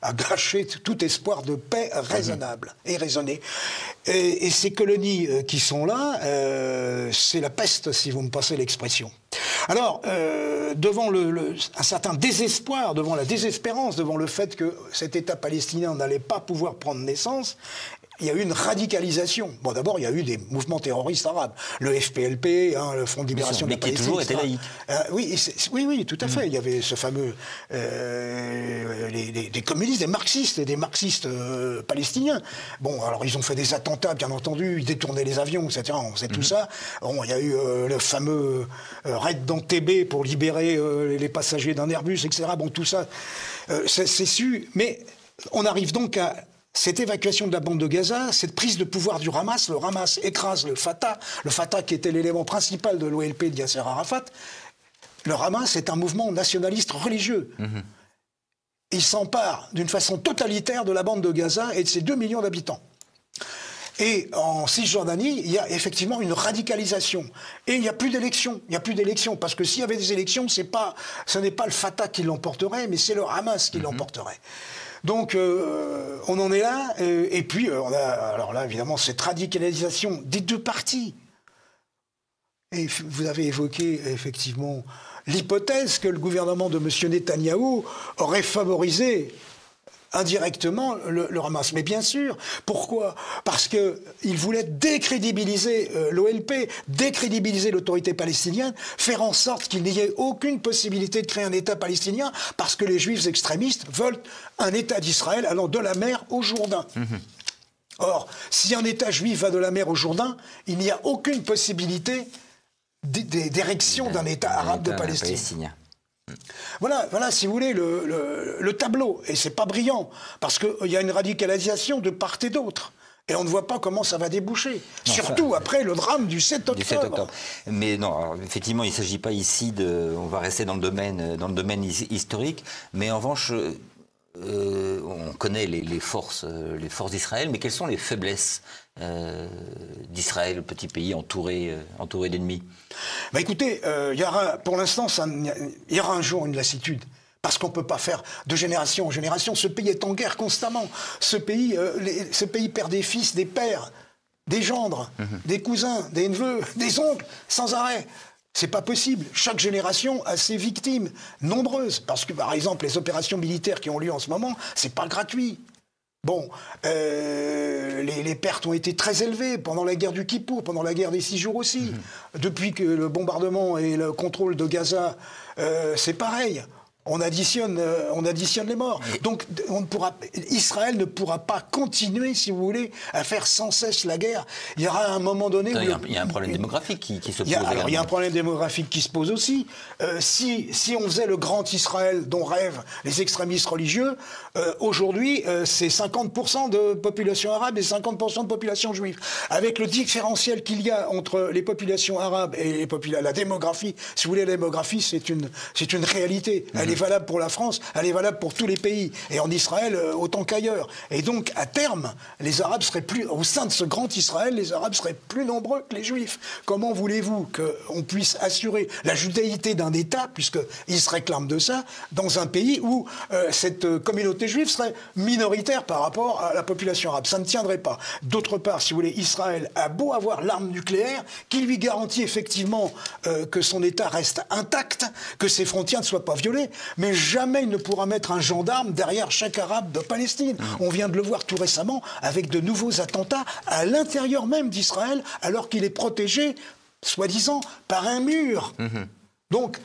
a gâché tout espoir de paix raisonnable et raisonnée. Et ces colonies qui sont là, c'est la peste, si vous me passez l'expression. Alors, devant un certain désespoir, devant la désespérance, devant le fait que cet État palestinien n'allait pas pouvoir prendre naissance, il y a eu une radicalisation. Bon, d'abord, il y a eu des mouvements terroristes arabes. Le FPLP, le Front de Libération de la Palestine. Qui toujours été laïque. Oui, tout à fait. Il y avait ce fameux... des communistes, des marxistes et des marxistes palestiniens. Bon, alors, ils ont fait des attentats, bien entendu. Ils détournaient les avions, etc. On sait tout ça. Bon, il y a eu le fameux raid d'Entebbe pour libérer les passagers d'un Airbus, etc. Bon, tout ça, c'est su. Mais on arrive donc à cette évacuation de la bande de Gaza, cette prise de pouvoir du Hamas, le Hamas écrase le Fatah qui était l'élément principal de l'OLP de Yasser Arafat, le Hamas est un mouvement nationaliste religieux. Il s'empare d'une façon totalitaire de la bande de Gaza et de ses 2 millions d'habitants. Et en Cisjordanie, il y a effectivement une radicalisation. Et il n'y a plus d'élections. Il n'y a plus d'élections. Parce que s'il y avait des élections, ce n'est pas le Fatah qui l'emporterait, mais c'est le Hamas qui l'emporterait. Donc, on en est là. Et puis, on a, alors là, évidemment, cette radicalisation des deux partis. Et vous avez évoqué, effectivement, l'hypothèse que le gouvernement de M. Netanyahou aurait favorisé indirectement le Hamas. Mais bien sûr, pourquoi? Parce qu'il voulait décrédibiliser l'OLP, décrédibiliser l'autorité palestinienne, faire en sorte qu'il n'y ait aucune possibilité de créer un État palestinien, parce que les juifs extrémistes veulent un État d'Israël allant de la mer au Jourdain. Or, si un État juif va de la mer au Jourdain, il n'y a aucune possibilité d'érection d'un État arabe de Palestine. Voilà, si vous voulez, le tableau. Et c'est pas brillant, parce qu'il y a une radicalisation de part et d'autre. Et on ne voit pas comment ça va déboucher. Non, surtout après le drame du 7 octobre. Du 7 octobre. Mais non, alors, effectivement, il ne s'agit pas ici de... On va rester dans le domaine historique, mais en revanche... on connaît les forces d'Israël, mais quelles sont les faiblesses d'Israël, le petit pays entouré d'ennemis? Bah écoutez, pour l'instant, il y aura un jour une lassitude. Parce qu'on ne peut pas faire de génération en génération. Ce pays est en guerre constamment. Ce pays perd des fils, des pères, des gendres, des cousins, des neveux, des oncles, sans arrêt. C'est pas possible. Chaque génération a ses victimes, nombreuses. Parce que, par exemple, les opérations militaires qui ont lieu en ce moment, c'est pas gratuit. Bon, les pertes ont été très élevées pendant la guerre du Kippour, pendant la guerre des 6 jours aussi. Depuis que le bombardement et le contrôle de Gaza, c'est pareil. On additionne les morts. Donc Israël ne pourra pas continuer, si vous voulez, à faire sans cesse la guerre. Il y aura un moment donné... Il y a un problème démographique qui se pose. Il y a un problème démographique qui se pose aussi. Si on faisait le grand Israël dont rêvent les extrémistes religieux, aujourd'hui, c'est 50% de population arabe et 50% de population juive. Avec le différentiel qu'il y a entre les populations arabes et la démographie, si vous voulez, la démographie, c'est une réalité. Elle est valable pour la France, elle est valable pour tous les pays, et en Israël autant qu'ailleurs. Et donc, à terme, les Arabes seraient plus, au sein de ce grand Israël, les Arabes seraient plus nombreux que les Juifs. Comment voulez-vous qu'on puisse assurer la judéité d'un État, puisqu'ils se réclament de ça, dans un pays où cette communauté juive serait minoritaire par rapport à la population arabe? Ça ne tiendrait pas. D'autre part, si vous voulez, Israël a beau avoir l'arme nucléaire, qui lui garantit effectivement que son État reste intact, que ses frontières ne soient pas violées, mais jamais il ne pourra mettre un gendarme derrière chaque arabe de Palestine. On vient de le voir tout récemment avec de nouveaux attentats à l'intérieur même d'Israël, alors qu'il est protégé, soi-disant, par un mur. Donc,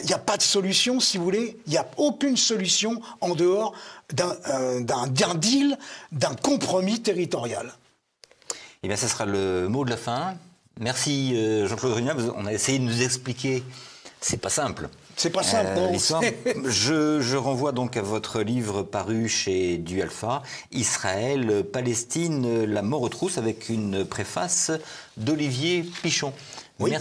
il n'y a pas de solution, si vous voulez, il n'y a aucune solution en dehors d'un deal, d'un compromis territorial. Eh bien, ça sera le mot de la fin. Merci Jean-Claude Rugna. On a essayé de nous expliquer. C'est pas simple. C'est pas simple, non. L'histoire. Je renvoie donc à votre livre paru chez Du Alpha, Israël, Palestine, la mort aux trousses, avec une préface d'Olivier Pichon. Oui.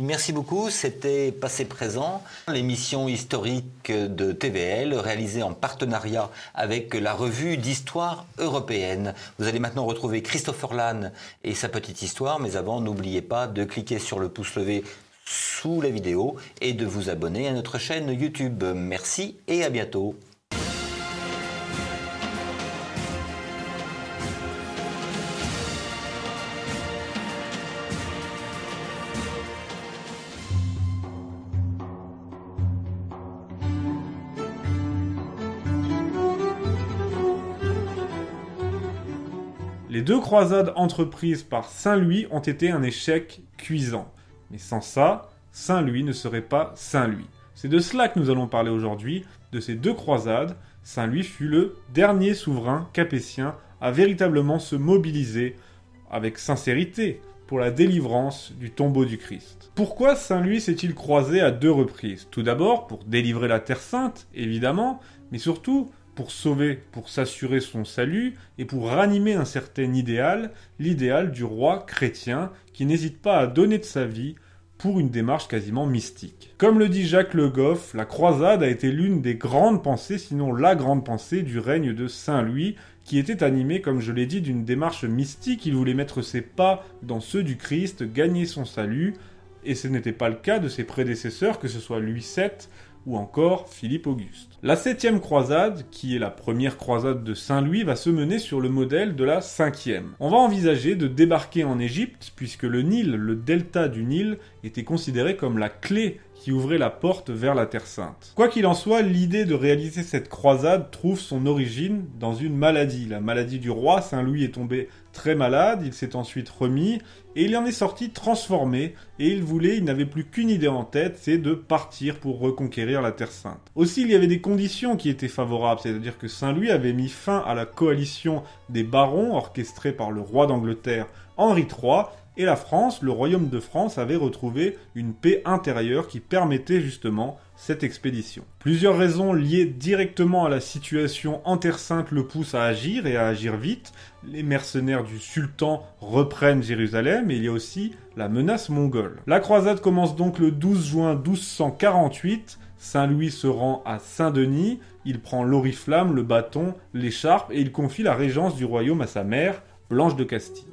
Merci beaucoup. C'était Passé Présent, l'émission historique de TVL, réalisée en partenariat avec la revue d'histoire européenne. Vous allez maintenant retrouver Christopher Lann et sa petite histoire, mais avant, n'oubliez pas de cliquer sur le pouce levé sous la vidéo et de vous abonner à notre chaîne YouTube. Merci et à bientôt. Les 2 croisades entreprises par Saint Louis ont été un échec cuisant. Mais sans ça, Saint Louis ne serait pas Saint Louis. C'est de cela que nous allons parler aujourd'hui, de ces 2 croisades. Saint Louis fut le dernier souverain capétien à véritablement se mobiliser avec sincérité pour la délivrance du tombeau du Christ. Pourquoi Saint Louis s'est-il croisé à 2 reprises? Tout d'abord pour délivrer la Terre Sainte, évidemment, mais surtout pour sauver, pour s'assurer son salut et pour ranimer un certain idéal, l'idéal du roi chrétien qui n'hésite pas à donner de sa vie pour une démarche quasiment mystique. Comme le dit Jacques Le Goff, la croisade a été l'une des grandes pensées, sinon la grande pensée du règne de Saint Louis, qui était animé, comme je l'ai dit, d'une démarche mystique. Il voulait mettre ses pas dans ceux du Christ, gagner son salut, et ce n'était pas le cas de ses prédécesseurs, que ce soit Louis VII ou encore Philippe Auguste. La 7e croisade, qui est la première croisade de Saint Louis, va se mener sur le modèle de la 5e. On va envisager de débarquer en Égypte, puisque le Nil, le delta du Nil, était considéré comme la clé qui ouvrait la porte vers la Terre Sainte. Quoi qu'il en soit, l'idée de réaliser cette croisade trouve son origine dans une maladie. La maladie du roi. Saint Louis est tombé très malade, il s'est ensuite remis, et il en est sorti transformé, et il n'avait plus qu'une idée en tête, c'est de partir pour reconquérir la Terre Sainte. Aussi, il y avait des conditions qui étaient favorables, c'est-à-dire que Saint Louis avait mis fin à la coalition des barons orchestrée par le roi d'Angleterre Henri III, et la France, le royaume de France, avait retrouvé une paix intérieure qui permettait justement cette expédition. Plusieurs raisons liées directement à la situation en Terre Sainte le poussent à agir et à agir vite. Les mercenaires du sultan reprennent Jérusalem et il y a aussi la menace mongole. La croisade commence donc le 12 juin 1248. Saint Louis se rend à Saint-Denis, il prend l'oriflamme, le bâton, l'écharpe et il confie la régence du royaume à sa mère, Blanche de Castille.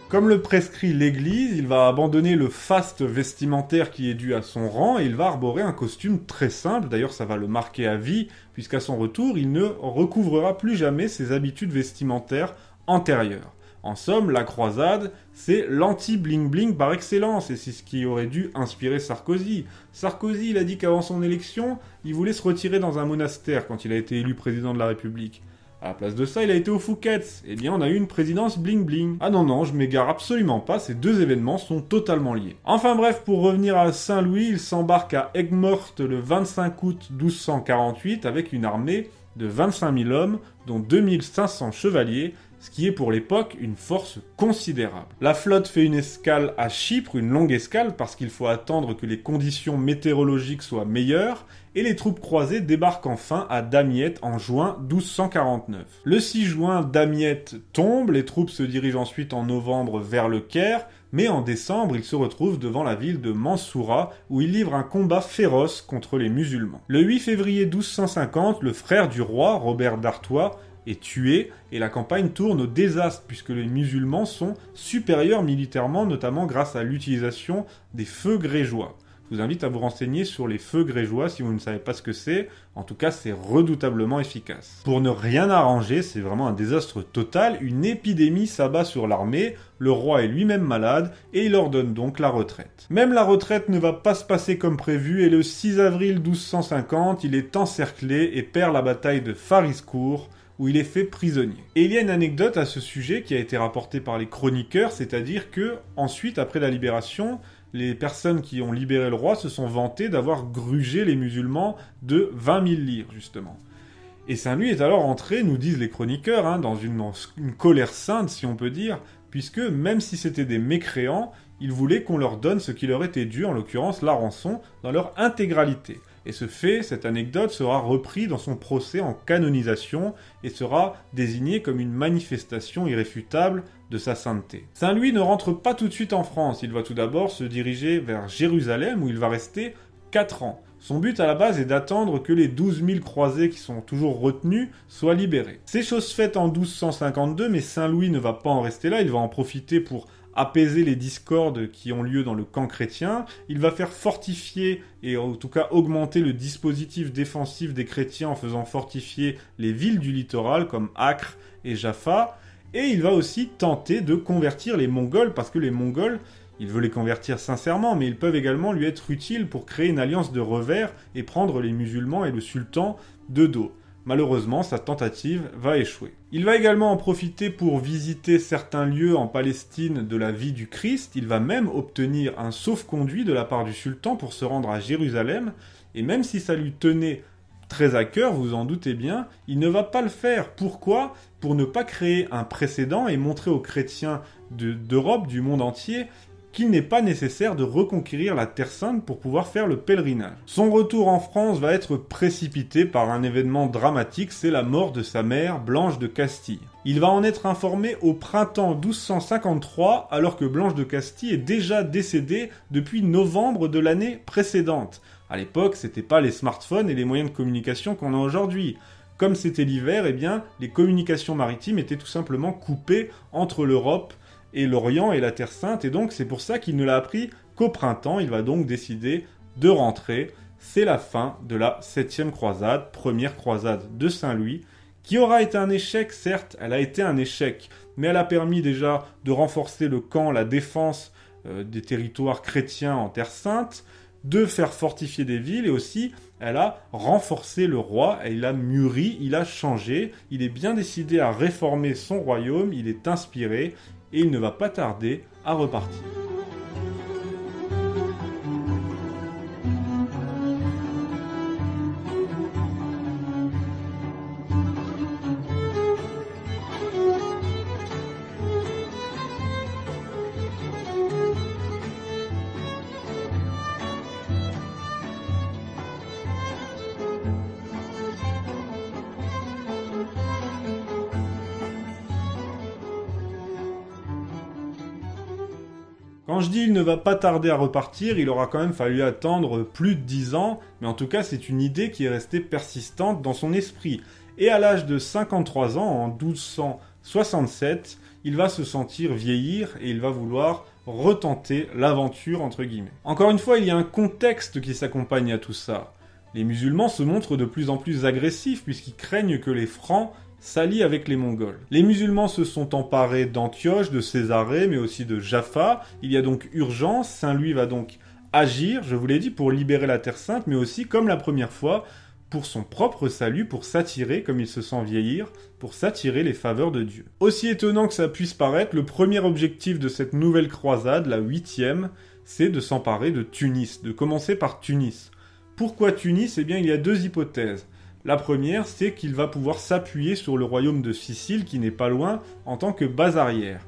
Comme le prescrit l'Église, il va abandonner le faste vestimentaire qui est dû à son rang et il va arborer un costume très simple. D'ailleurs, ça va le marquer à vie, puisqu'à son retour, il ne recouvrera plus jamais ses habitudes vestimentaires antérieures. En somme, la croisade, c'est l'anti-bling-bling par excellence, et c'est ce qui aurait dû inspirer Sarkozy. Sarkozy, il a dit qu'avant son élection, il voulait se retirer dans un monastère quand il a été élu président de la République. À la place de ça, il a été au Fouquet's. Eh bien, on a eu une présidence bling-bling. Ah non, je m'égare absolument pas, ces deux événements sont totalement liés. Enfin bref, pour revenir à Saint-Louis, il s'embarque à Aigues-Mortes le 25 août 1248 avec une armée de 25 000 hommes, dont 2500 chevaliers, ce qui est pour l'époque une force considérable. La flotte fait une escale à Chypre, une longue escale, parce qu'il faut attendre que les conditions météorologiques soient meilleures, et les troupes croisées débarquent enfin à Damiette en juin 1249. Le 6 juin, Damiette tombe, les troupes se dirigent ensuite en novembre vers le Caire, mais en décembre, ils se retrouvent devant la ville de Mansoura, où ils livrent un combat féroce contre les musulmans. Le 8 février 1250, le frère du roi, Robert d'Artois, est tué, et la campagne tourne au désastre, puisque les musulmans sont supérieurs militairement, notamment grâce à l'utilisation des feux grégeois. Je vous invite à vous renseigner sur les feux grégeois si vous ne savez pas ce que c'est. En tout cas, c'est redoutablement efficace. Pour ne rien arranger, c'est vraiment un désastre total. Une épidémie s'abat sur l'armée, le roi est lui-même malade et il ordonne donc la retraite. Même la retraite ne va pas se passer comme prévu et le 6 avril 1250, il est encerclé et perd la bataille de Fariscourt, où il est fait prisonnier. Et il y a une anecdote à ce sujet qui a été rapportée par les chroniqueurs, c'est-à-dire que ensuite, après la libération, les personnes qui ont libéré le roi se sont vantées d'avoir grugé les musulmans de 20 000 livres, justement. Et Saint-Louis est alors entré, nous disent les chroniqueurs, dans une colère sainte, si on peut dire, puisque même si c'était des mécréants, il voulait qu'on leur donne ce qui leur était dû, en l'occurrence la rançon, dans leur intégralité. Et ce fait, cette anecdote, sera repris dans son procès en canonisation et sera désigné comme une manifestation irréfutable de sa sainteté. Saint-Louis ne rentre pas tout de suite en France, il va tout d'abord se diriger vers Jérusalem où il va rester 4 ans. Son but à la base est d'attendre que les 12 000 croisés qui sont toujours retenus soient libérés. C'est chose faite en 1252, mais Saint-Louis ne va pas en rester là, il va en profiter pour apaiser les discordes qui ont lieu dans le camp chrétien, il va faire fortifier et en tout cas augmenter le dispositif défensif des chrétiens en faisant fortifier les villes du littoral comme Acre et Jaffa, et il va aussi tenter de convertir les Mongols, parce que les Mongols, il veut les convertir sincèrement, mais ils peuvent également lui être utiles pour créer une alliance de revers et prendre les musulmans et le sultan de dos. Malheureusement, sa tentative va échouer. Il va également en profiter pour visiter certains lieux en Palestine de la vie du Christ. Il va même obtenir un sauf-conduit de la part du sultan pour se rendre à Jérusalem. Et même si ça lui tenait très à cœur, vous en doutez bien, il ne va pas le faire. Pourquoi ? Pour ne pas créer un précédent et montrer aux chrétiens d'Europe, du monde entier, qu'il n'est pas nécessaire de reconquérir la Terre Sainte pour pouvoir faire le pèlerinage. Son retour en France va être précipité par un événement dramatique, c'est la mort de sa mère, Blanche de Castille. Il va en être informé au printemps 1253, alors que Blanche de Castille est déjà décédée depuis novembre de l'année précédente. À l'époque, c'était pas les smartphones et les moyens de communication qu'on a aujourd'hui. Comme c'était l'hiver, eh bien, les communications maritimes étaient tout simplement coupées entre l'Europe et l'Orient et la Terre Sainte, et donc c'est pour ça qu'il ne l'a appris qu'au printemps. Il va donc décider de rentrer. C'est la fin de la 7e croisade, première croisade de Saint-Louis, qui aura été un échec, certes, elle a été un échec, mais elle a permis déjà de renforcer le camp, la défense des territoires chrétiens en Terre Sainte, de faire fortifier des villes, et aussi elle a renforcé le roi, il a mûri, il a changé, il est bien décidé à réformer son royaume, il est inspiré, et il ne va pas tarder à repartir. Quand je dis il ne va pas tarder à repartir, il aura quand même fallu attendre plus de 10 ans, mais en tout cas c'est une idée qui est restée persistante dans son esprit. Et à l'âge de 53 ans, en 1267, il va se sentir vieillir et il va vouloir retenter l'aventure entre guillemets. Encore une fois, il y a un contexte qui s'accompagne à tout ça. Les musulmans se montrent de plus en plus agressifs puisqu'ils craignent que les Francs s'allient avec les Mongols. Les musulmans se sont emparés d'Antioche, de Césarée, mais aussi de Jaffa. Il y a donc urgence, Saint-Louis va donc agir, je vous l'ai dit, pour libérer la Terre Sainte, mais aussi, comme la première fois, pour son propre salut, pour s'attirer, comme il se sent vieillir, pour s'attirer les faveurs de Dieu. Aussi étonnant que ça puisse paraître, le premier objectif de cette nouvelle croisade, la 8e, c'est de s'emparer de Tunis, de commencer par Tunis. Pourquoi Tunis ? Eh bien, il y a deux hypothèses. La première, c'est qu'il va pouvoir s'appuyer sur le royaume de Sicile, qui n'est pas loin, en tant que base arrière.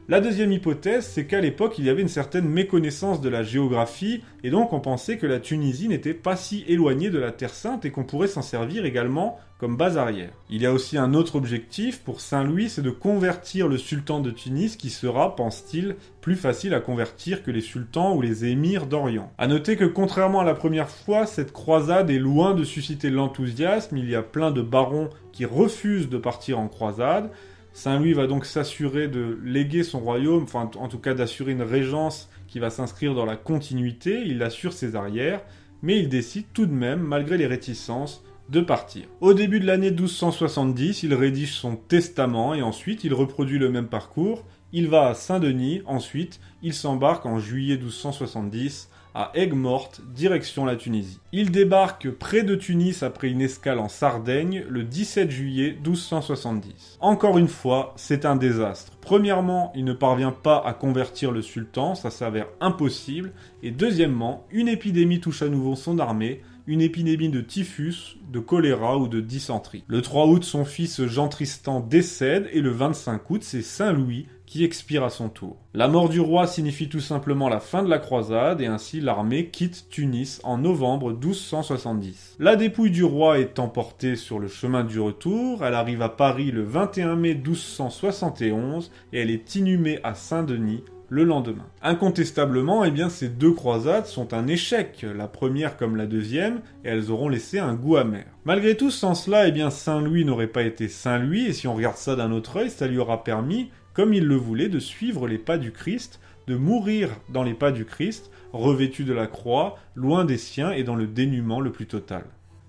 La deuxième hypothèse, c'est qu'à l'époque, il y avait une certaine méconnaissance de la géographie, et donc on pensait que la Tunisie n'était pas si éloignée de la Terre Sainte et qu'on pourrait s'en servir également comme base arrière. Il y a aussi un autre objectif pour Saint-Louis, c'est de convertir le sultan de Tunis, qui sera, pense-t-il, plus facile à convertir que les sultans ou les émirs d'Orient. A noter que contrairement à la première fois, cette croisade est loin de susciter l'enthousiasme, il y a plein de barons qui refusent de partir en croisade. Saint-Louis va donc s'assurer de léguer son royaume, enfin en tout cas d'assurer une régence qui va s'inscrire dans la continuité, il assure ses arrières, mais il décide tout de même, malgré les réticences, de partir. Au début de l'année 1270, il rédige son testament et ensuite il reproduit le même parcours. Il va à Saint-Denis, ensuite il s'embarque en juillet 1270 à Aigues-Mortes, direction la Tunisie. Il débarque près de Tunis après une escale en Sardaigne le 17 juillet 1270. Encore une fois, c'est un désastre. Premièrement, il ne parvient pas à convertir le sultan, ça s'avère impossible. Et deuxièmement, une épidémie touche à nouveau son armée, une épidémie de typhus, de choléra ou de dysenterie. Le 3 août, son fils Jean Tristan décède et le 25 août, c'est Saint-Louis qui expire à son tour. La mort du roi signifie tout simplement la fin de la croisade et ainsi l'armée quitte Tunis en novembre 1270. La dépouille du roi est emportée sur le chemin du retour, elle arrive à Paris le 21 mai 1271 et elle est inhumée à Saint-Denis le lendemain. Incontestablement, eh bien, ces deux croisades sont un échec, la première comme la deuxième, et elles auront laissé un goût amer. Malgré tout, sans cela, eh bien, Saint-Louis n'aurait pas été Saint-Louis, et si on regarde ça d'un autre œil, ça lui aura permis, comme il le voulait, de suivre les pas du Christ, de mourir dans les pas du Christ, revêtu de la croix, loin des siens et dans le dénuement le plus total.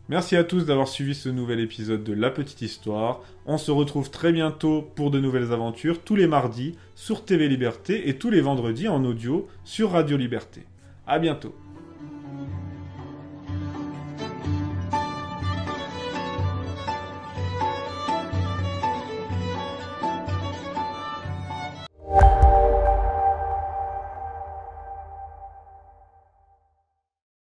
Merci à tous d'avoir suivi ce nouvel épisode de La Petite Histoire. On se retrouve très bientôt pour de nouvelles aventures, tous les mardis sur TV Liberté et tous les vendredis en audio sur Radio Liberté. À bientôt.